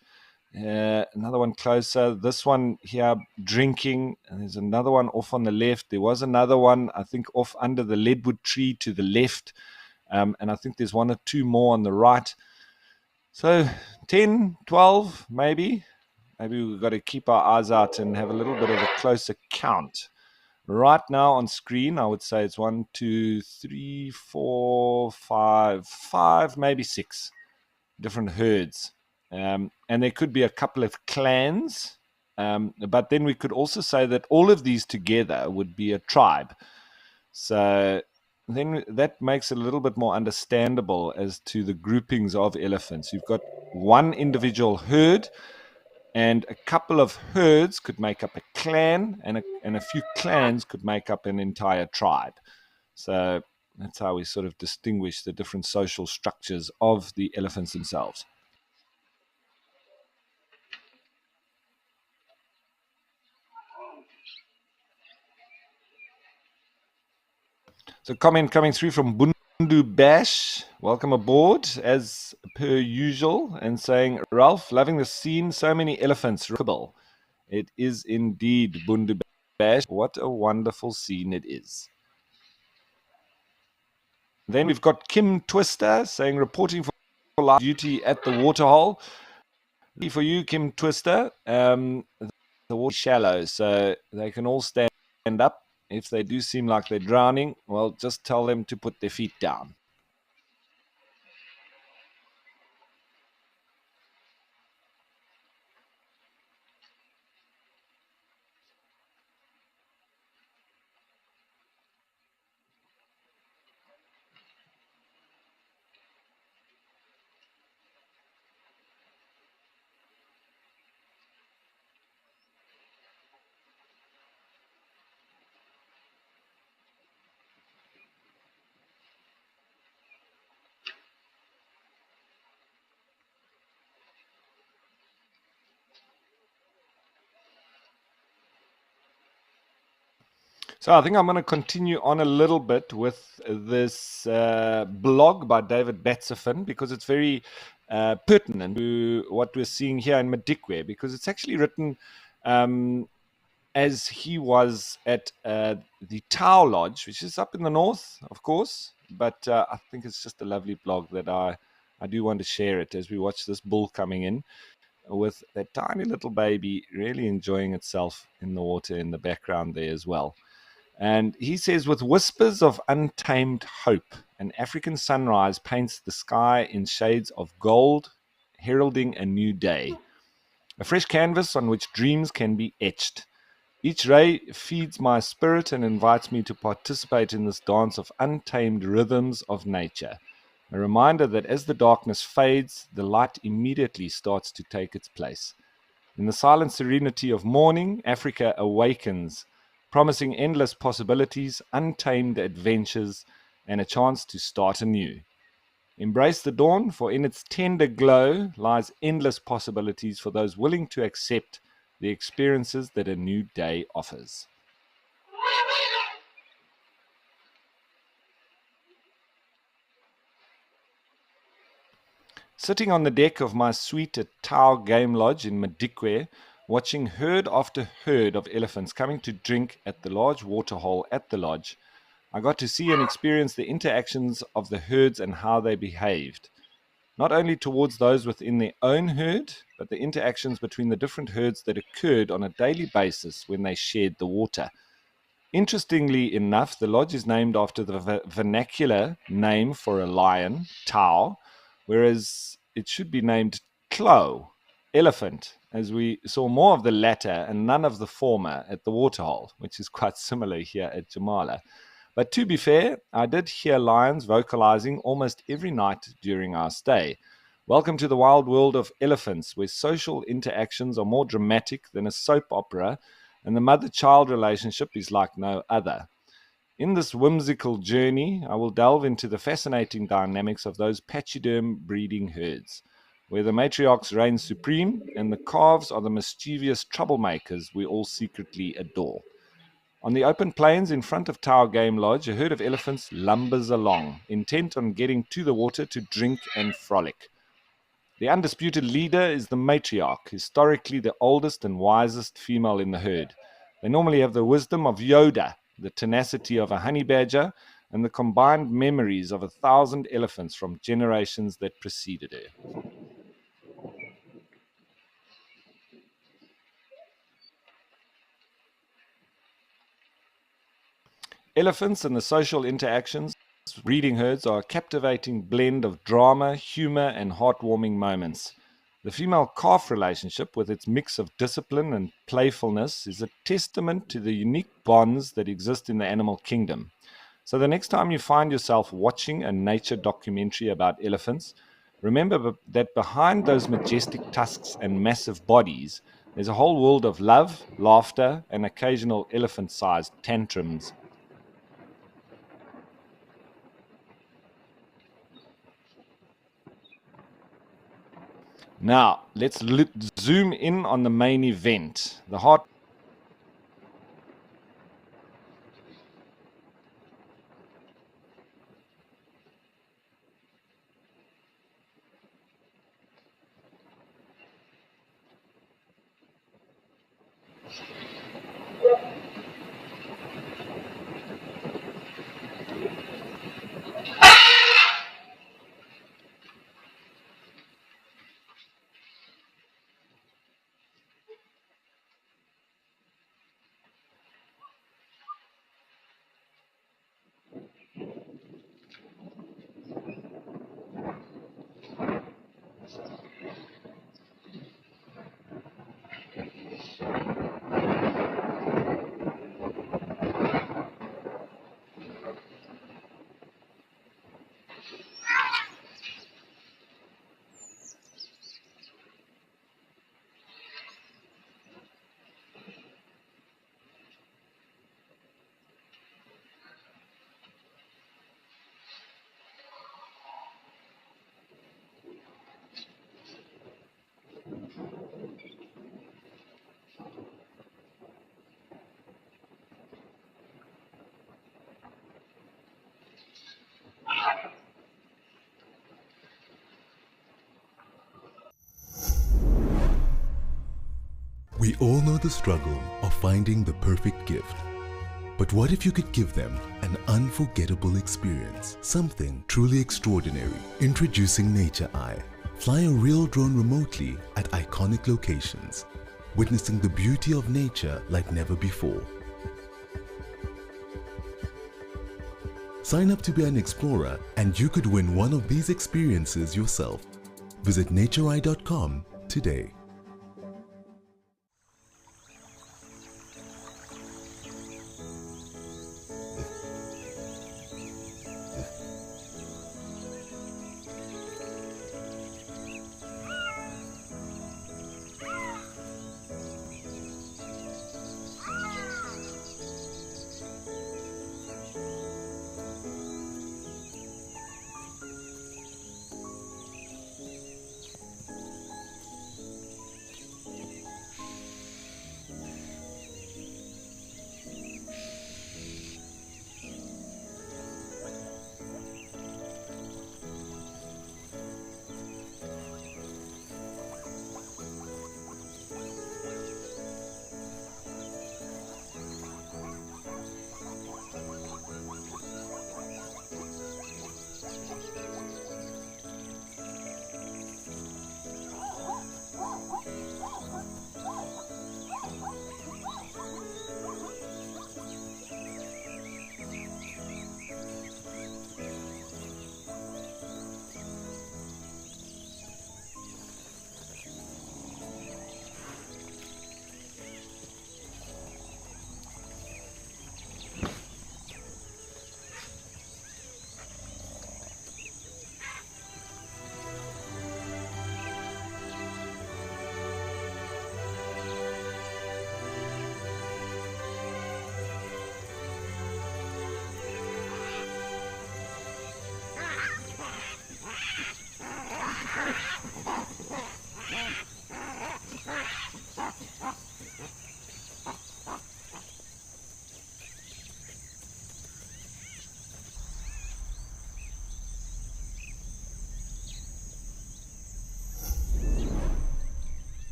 Another one closer. This one here drinking. And there's another one off on the left. There was another one, I think, off under the leadwood tree to the left. And I think there's one or two more on the right. So 10, 12, maybe. Maybe we've got to keep our eyes out and have a little bit of a closer count Right now on screen, I would say it's 1, 2, 3, 4, 5, maybe 6 different herds. And there could be a couple of clans. But then we could also say that all of these together would be a tribe. So then that makes it a little bit more understandable as to the groupings of elephants. You've got one individual herd, and a couple of herds could make up a clan, and a few clans could make up an entire tribe. So that's how we sort of distinguish the different social structures of the elephants themselves. So comment coming through from Bundu Bash. Welcome aboard, as per usual, and saying, Ralph, loving the scene, so many elephants. It is indeed Bundu Bash. What a wonderful scene it is. Then we've got Kim Twister saying, reporting for live duty at the Waterhole. For you, Kim Twister, the water is shallow, so they can all stand up. If they do seem like they're drowning, well, just tell them to put their feet down. So I think I'm going to continue on a little bit with this blog by David Batsafin, because it's very pertinent to what we're seeing here in Madikwe, because it's actually written as he was at the Tau Lodge, which is up in the north, of course. But I think it's just a lovely blog that I do want to share it as we watch this bull coming in with that tiny little baby really enjoying itself in the water in the background there as well. And he says, with whispers of untamed hope, an African sunrise paints the sky in shades of gold, heralding a new day. A fresh canvas on which dreams can be etched. Each ray feeds my spirit and invites me to participate in this dance of untamed rhythms of nature. A reminder that as the darkness fades, the light immediately starts to take its place. In the silent serenity of morning, Africa awakens, promising endless possibilities, untamed adventures, and a chance to start anew. Embrace the dawn, for in its tender glow lies endless possibilities for those willing to accept the experiences that a new day offers. Sitting on the deck of my suite at Tau Game Lodge in Madikwe, watching herd after herd of elephants coming to drink at the large waterhole at the lodge, I got to see and experience the interactions of the herds and how they behaved. Not only towards those within their own herd, but the interactions between the different herds that occurred on a daily basis when they shared the water. Interestingly enough, the lodge is named after the vernacular name for a lion, Tau, whereas it should be named Klo, elephant, as we saw more of the latter and none of the former at the Waterhole, which is quite similar here at Jamala. But to be fair, I did hear lions vocalizing almost every night during our stay. Welcome to the wild world of elephants, where social interactions are more dramatic than a soap opera, and the mother-child relationship is like no other. In this whimsical journey, I will delve into the fascinating dynamics of those pachyderm breeding herds, where the matriarchs reign supreme and the calves are the mischievous troublemakers we all secretly adore. On the open plains in front of Tower Game Lodge, a herd of elephants lumbers along, intent on getting to the water to drink and frolic. The undisputed leader is the matriarch, historically the oldest and wisest female in the herd. They normally have the wisdom of Yoda, the tenacity of a honey badger, and the combined memories of 1,000 elephants from generations that preceded her. Elephants and the social interactions, breeding herds are a captivating blend of drama, humor, and heartwarming moments. The female calf relationship, with its mix of discipline and playfulness, is a testament to the unique bonds that exist in the animal kingdom. So, the next time you find yourself watching a nature documentary about elephants, remember that behind those majestic tusks and massive bodies, there's a whole world of love, laughter, and occasional elephant sized tantrums. Now, let's zoom in on the main event. The heart. We all know the struggle of finding the perfect gift. But what if you could give them an unforgettable experience? Something truly extraordinary. Introducing Nature Eye. Fly a real drone remotely at iconic locations, witnessing the beauty of nature like never before. Sign up to be an explorer and you could win one of these experiences yourself. Visit natureeye.com today.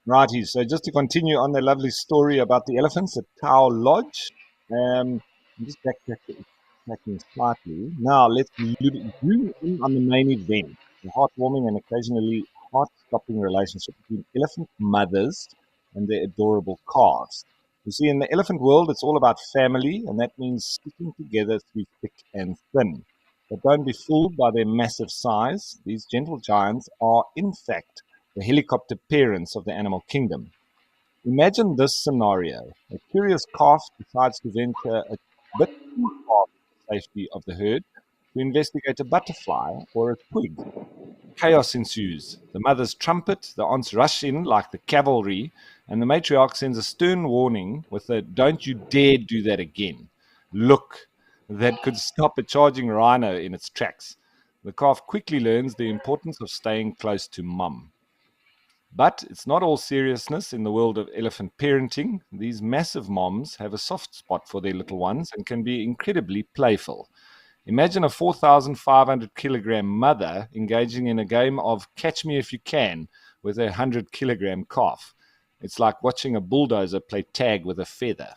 Righty. So just to continue on the lovely story about the elephants at Tau Lodge, I'm just backtracking slightly. Now let's zoom in on the main event, the heartwarming and occasionally heart-stopping relationship between elephant mothers and their adorable calves. You see, in the elephant world, it's all about family, and that means sticking together through thick and thin. But don't be fooled by their massive size. These gentle giants are, in fact, the helicopter parents of the animal kingdom. Imagine this scenario. A curious calf decides to venture a bit too far from the safety of the herd to investigate a butterfly or a twig. Chaos ensues. The mothers trumpet, the aunts rush in like the cavalry, and the matriarch sends a stern warning with a "Don't you dare do that again" look that could stop a charging rhino in its tracks. The calf quickly learns the importance of staying close to mum. But it's not all seriousness in the world of elephant parenting. These massive moms have a soft spot for their little ones and can be incredibly playful. Imagine a 4,500 kilogram mother engaging in a game of catch me if you can with a 100 kilogram calf. It's like watching a bulldozer play tag with a feather.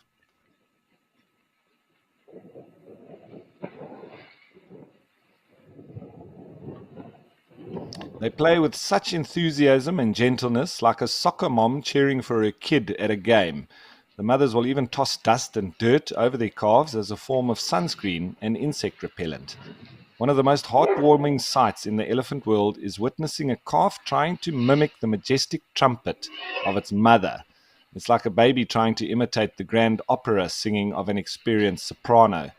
They play with such enthusiasm and gentleness, like a soccer mom cheering for her kid at a game. The mothers will even toss dust and dirt over their calves as a form of sunscreen and insect repellent. One of the most heartwarming sights in the elephant world is witnessing a calf trying to mimic the majestic trumpet of its mother. It's like a baby trying to imitate the grand opera singing of an experienced soprano.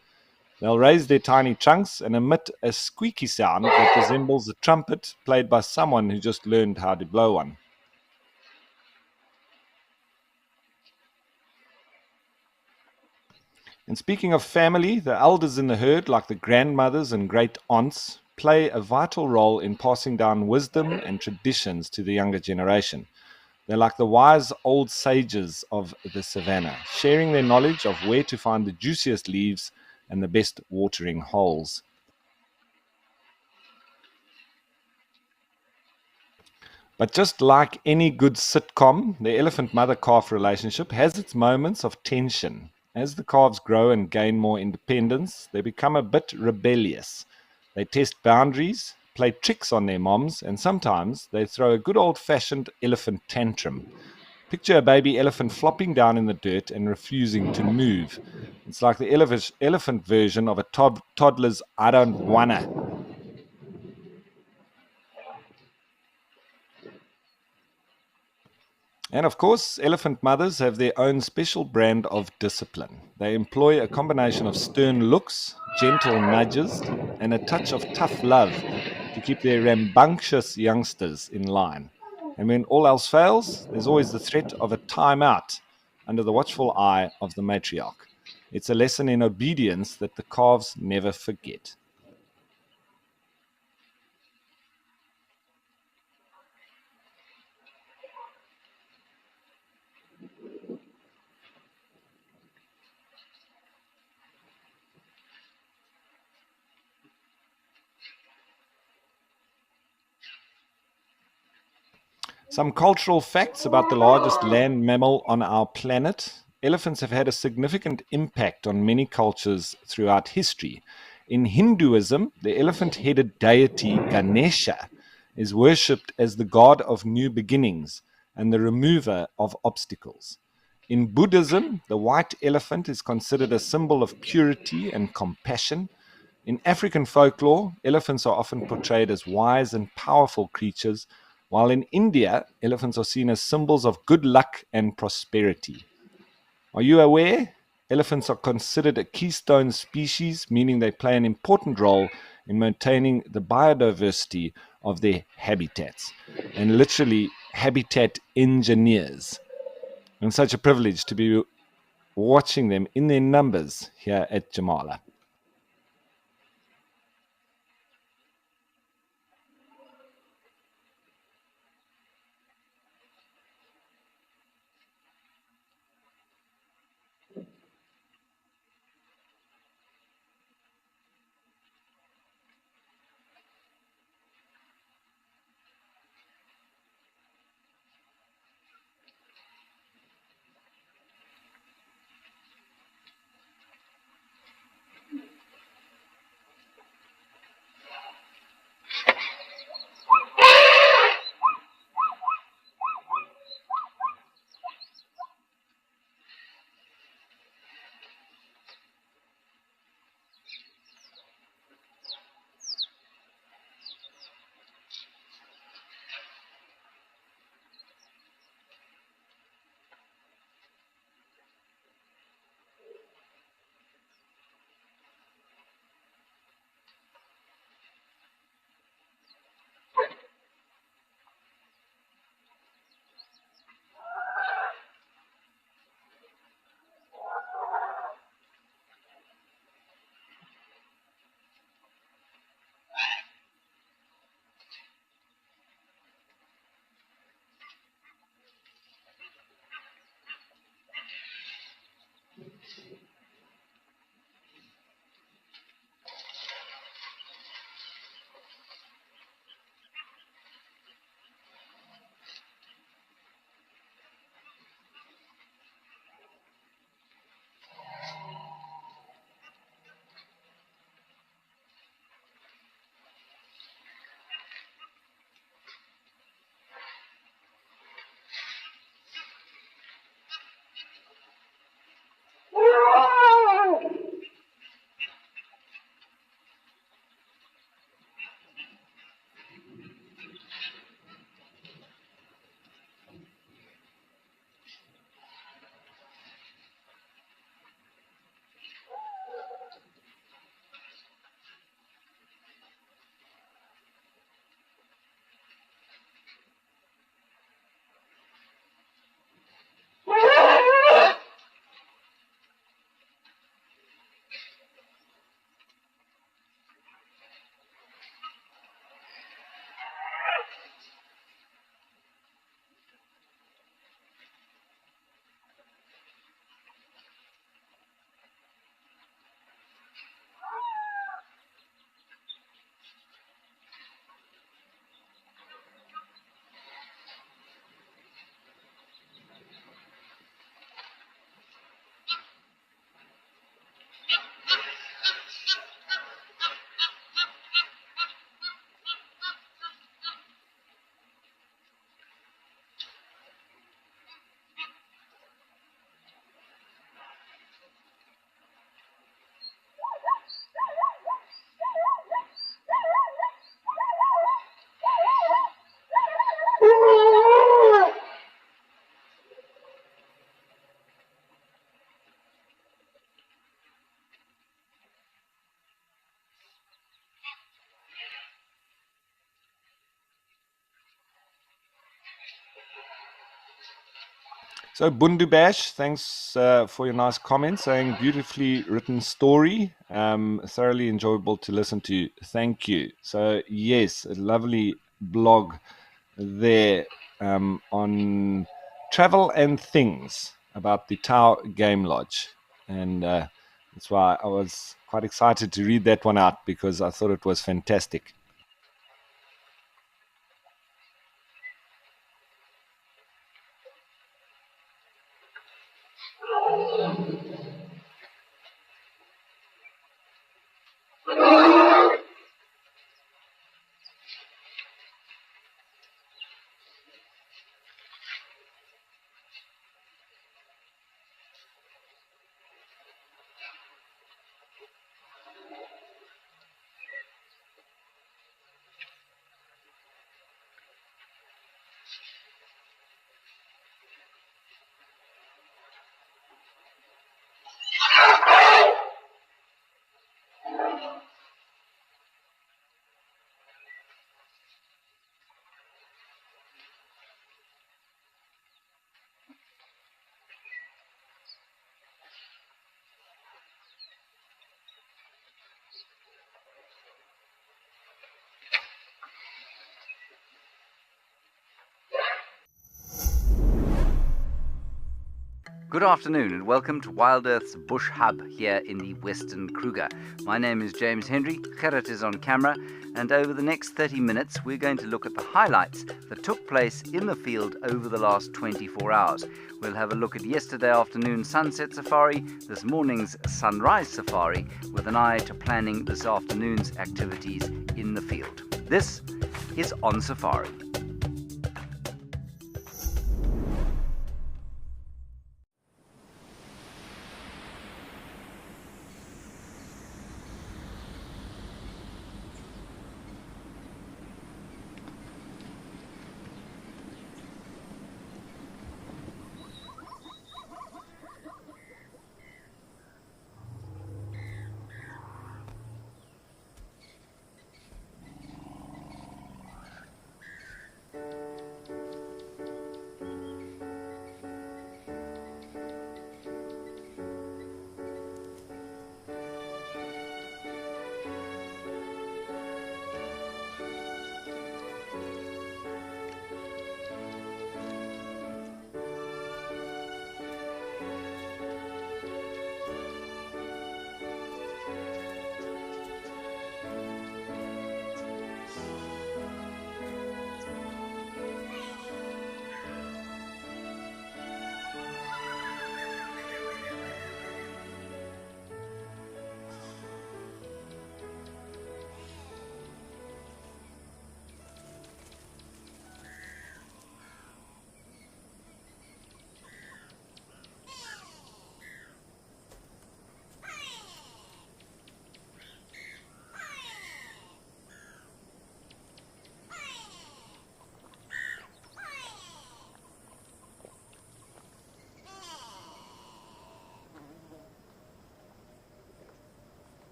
They'll raise their tiny trunks and emit a squeaky sound that resembles a trumpet played by someone who just learned how to blow one. And speaking of family, the elders in the herd, like the grandmothers and great aunts, play a vital role in passing down wisdom and traditions to the younger generation. They're like the wise old sages of the savannah, sharing their knowledge of where to find the juiciest leaves and the best watering holes. But just like any good sitcom, the elephant mother calf relationship has its moments of tension. As the calves grow and gain more independence, they become a bit rebellious. They test boundaries, play tricks on their moms, and sometimes they throw a good old fashioned elephant tantrum. Picture a baby elephant flopping down in the dirt and refusing to move. It's like the elephant version of a toddler's "I don't wanna." And of course, elephant mothers have their own special brand of discipline. They employ a combination of stern looks, gentle nudges, and a touch of tough love to keep their rambunctious youngsters in line. And when all else fails, there's always the threat of a timeout under the watchful eye of the matriarch. It's a lesson in obedience that the calves never forget. Some cultural facts about the largest land mammal on our planet. Elephants have had a significant impact on many cultures throughout history. In Hinduism, the elephant headed deity Ganesha is worshipped as the god of new beginnings and the remover of obstacles. In Buddhism, the white elephant is considered a symbol of purity and compassion. In African folklore, elephants are often portrayed as wise and powerful creatures, while in India, elephants are seen as symbols of good luck and prosperity. Are you aware? Elephants are considered a keystone species, meaning they play an important role in maintaining the biodiversity of their habitats, and literally habitat engineers. And such a privilege to be watching them in their numbers here at Jamala. So Bundu Bash, thanks for your nice comment, saying beautifully written story, thoroughly enjoyable to listen to. Thank you. So yes, a lovely blog there on travel and things about the Tau Game Lodge, and that's why I was quite excited to read that one out because I thought it was fantastic. Good afternoon and welcome to WildEarth's Bush Hub here in the Western Kruger. My name is James Henry, Gerrit is on camera, and over the next 30 minutes we're going to look at the highlights that took place in the field over the last 24 hours. We'll have a look at yesterday afternoon's sunset safari, this morning's sunrise safari, with an eye to planning this afternoon's activities in the field. This is On Safari.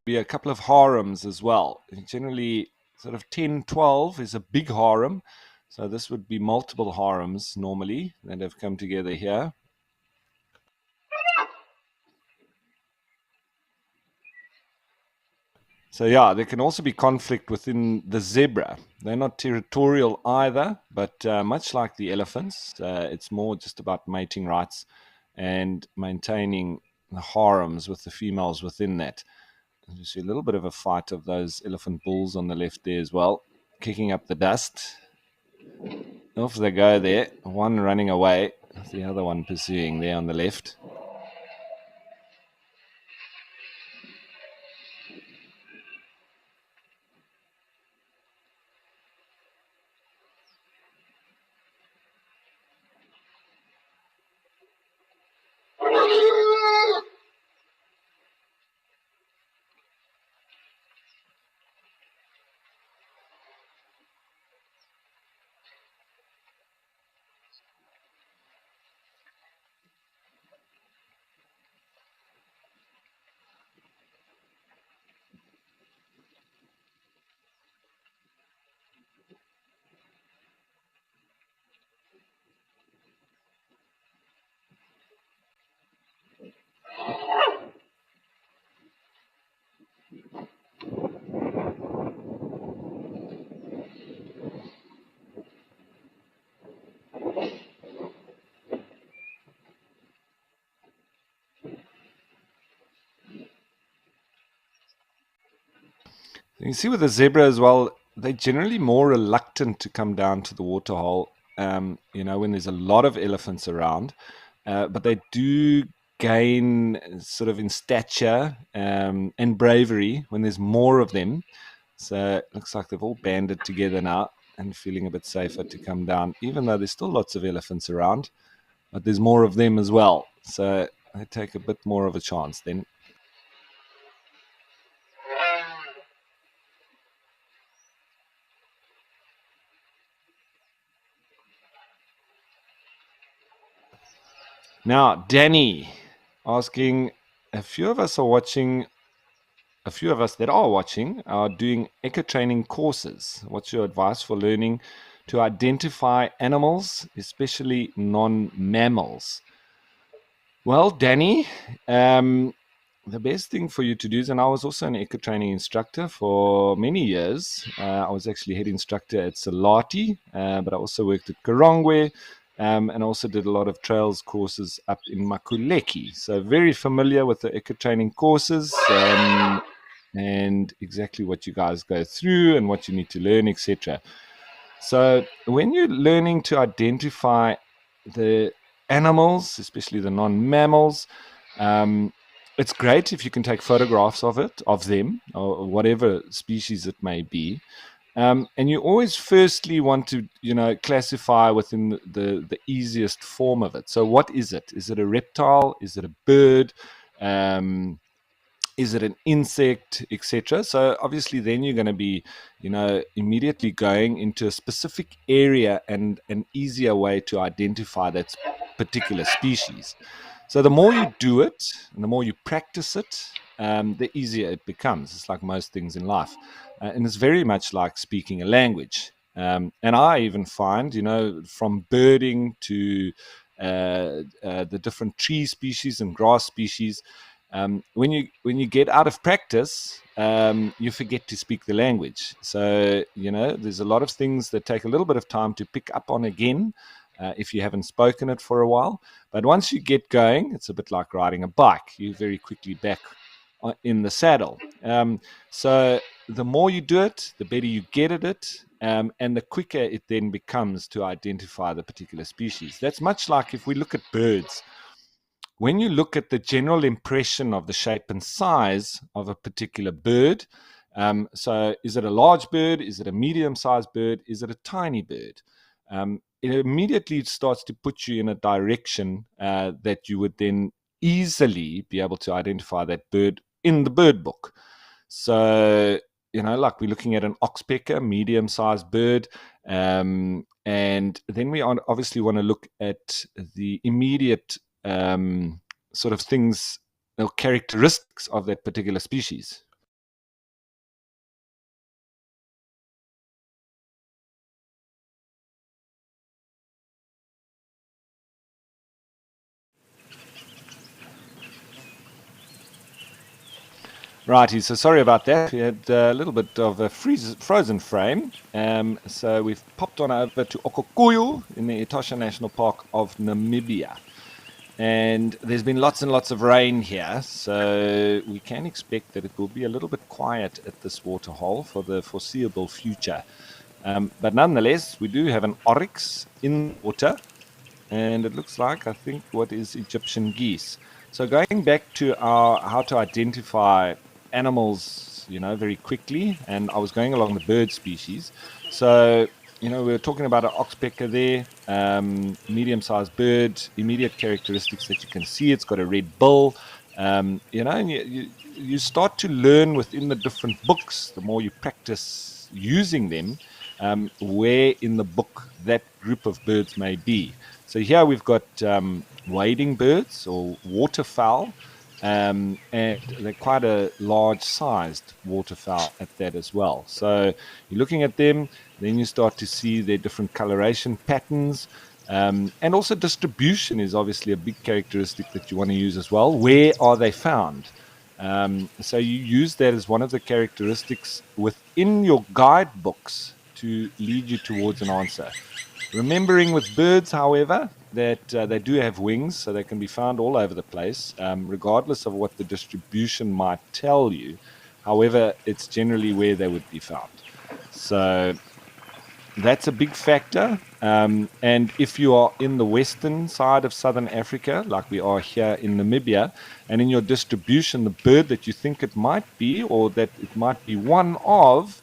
be a couple of harems as well. Generally, sort of 10, 12 is a big harem. So this would be multiple harems normally that have come together here. So yeah, there can also be conflict within the zebra. They're not territorial either, but much like the elephants, it's more just about mating rights and maintaining the harems with the females within that. You see a little bit of a fight of those elephant bulls on the left there as well, kicking up the dust. Off they go there, one running away, the other one pursuing there on the left. You see with the zebra as well, they're generally more reluctant to come down to the waterhole, when there's a lot of elephants around. But they do gain sort of in stature and bravery when there's more of them. So it looks like they've all banded together now and feeling a bit safer to come down, even though there's still lots of elephants around, but there's more of them as well. So they take a bit more of a chance then. Now, Danny asking, a few of us that are watching are doing eco training courses. What's your advice for learning to identify animals, especially non-mammals? Well, Danny, the best thing for you to do is, and I was also an eco training instructor for many years. I was actually head instructor at Salati, but I also worked at Karongwe, and also did a lot of trails courses up in Makuleki. So very familiar with the eco training courses and exactly what you guys go through and what you need to learn, etc. So when you're learning to identify the animals, especially the non-mammals, it's great if you can take photographs of them, or whatever species it may be. And you always firstly want to, classify within the easiest form of it. So what is it? Is it a reptile? Is it a bird? Is it an insect, etc.? So obviously then you're going to be, immediately going into a specific area and an easier way to identify that particular species. So the more you do it and the more you practice it, the easier it becomes. It's like most things in life. And it's very much like speaking a language. And I even find, from birding to the different tree species and grass species, when you get out of practice, you forget to speak the language. So, there's a lot of things that take a little bit of time to pick up on again if you haven't spoken it for a while. But once you get going, it's a bit like riding a bike. You're very quickly back in the saddle. So the more you do it, the better you get at it, and the quicker it then becomes to identify the particular species. That's much like if we look at birds. When you look at the general impression of the shape and size of a particular bird, so is it a large bird? Is it a medium-sized bird? Is it a tiny bird? It immediately starts to put you in a direction that you would then easily be able to identify that bird in the bird book. So, like we're looking at an oxpecker, medium-sized bird, and then we obviously want to look at the immediate sort of things or characteristics of that particular species. Righty, so sorry about that. We had a little bit of a frozen frame. So we've popped on over to Okokuyu in the Etosha National Park of Namibia. And there's been lots and lots of rain here, so we can expect that it will be a little bit quiet at this waterhole for the foreseeable future. But nonetheless, we do have an oryx in water, and it looks like, I think, what is Egyptian geese. So going back to our how to identify animals, very quickly, and I was going along the bird species. So, we were talking about an oxpecker there, medium-sized bird, immediate characteristics that you can see. It's got a red bill, and you start to learn within the different books, the more you practice using them, where in the book that group of birds may be. So here we've got wading birds or waterfowl, and they're quite a large-sized waterfowl at that as well. So you're looking at them, then you start to see their different coloration patterns, and also distribution is obviously a big characteristic that you want to use as well. Where are they found? So you use that as one of the characteristics within your guidebooks to lead you towards an answer. Remembering with birds, however, that they do have wings, so they can be found all over the place, regardless of what the distribution might tell you. However, it's generally where they would be found. So that's a big factor. And if you are in the western side of southern Africa, like we are here in Namibia, and in your distribution, the bird that you think it might be, or that it might be one of,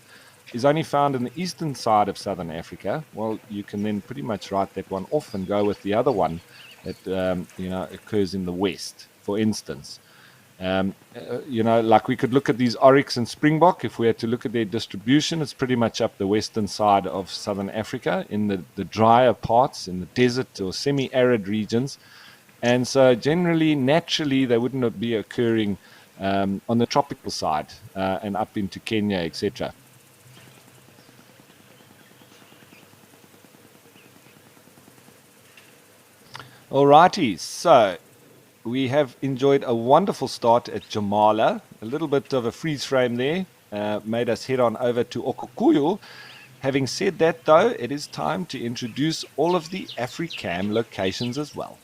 is only found in the eastern side of southern Africa, well, you can then pretty much write that one off and go with the other one that occurs in the west, for instance. Like we could look at these oryx and springbok. If we had to look at their distribution, it's pretty much up the western side of southern Africa in the drier parts, in the desert or semi-arid regions. And so generally, naturally, they wouldn't be occurring on the tropical side and up into Kenya, etc. Alrighty, so we have enjoyed a wonderful start at Jamala. A little bit of a freeze frame there made us head on over to Okokuyu. Having said that, though, it is time to introduce all of the AfriCam locations as well.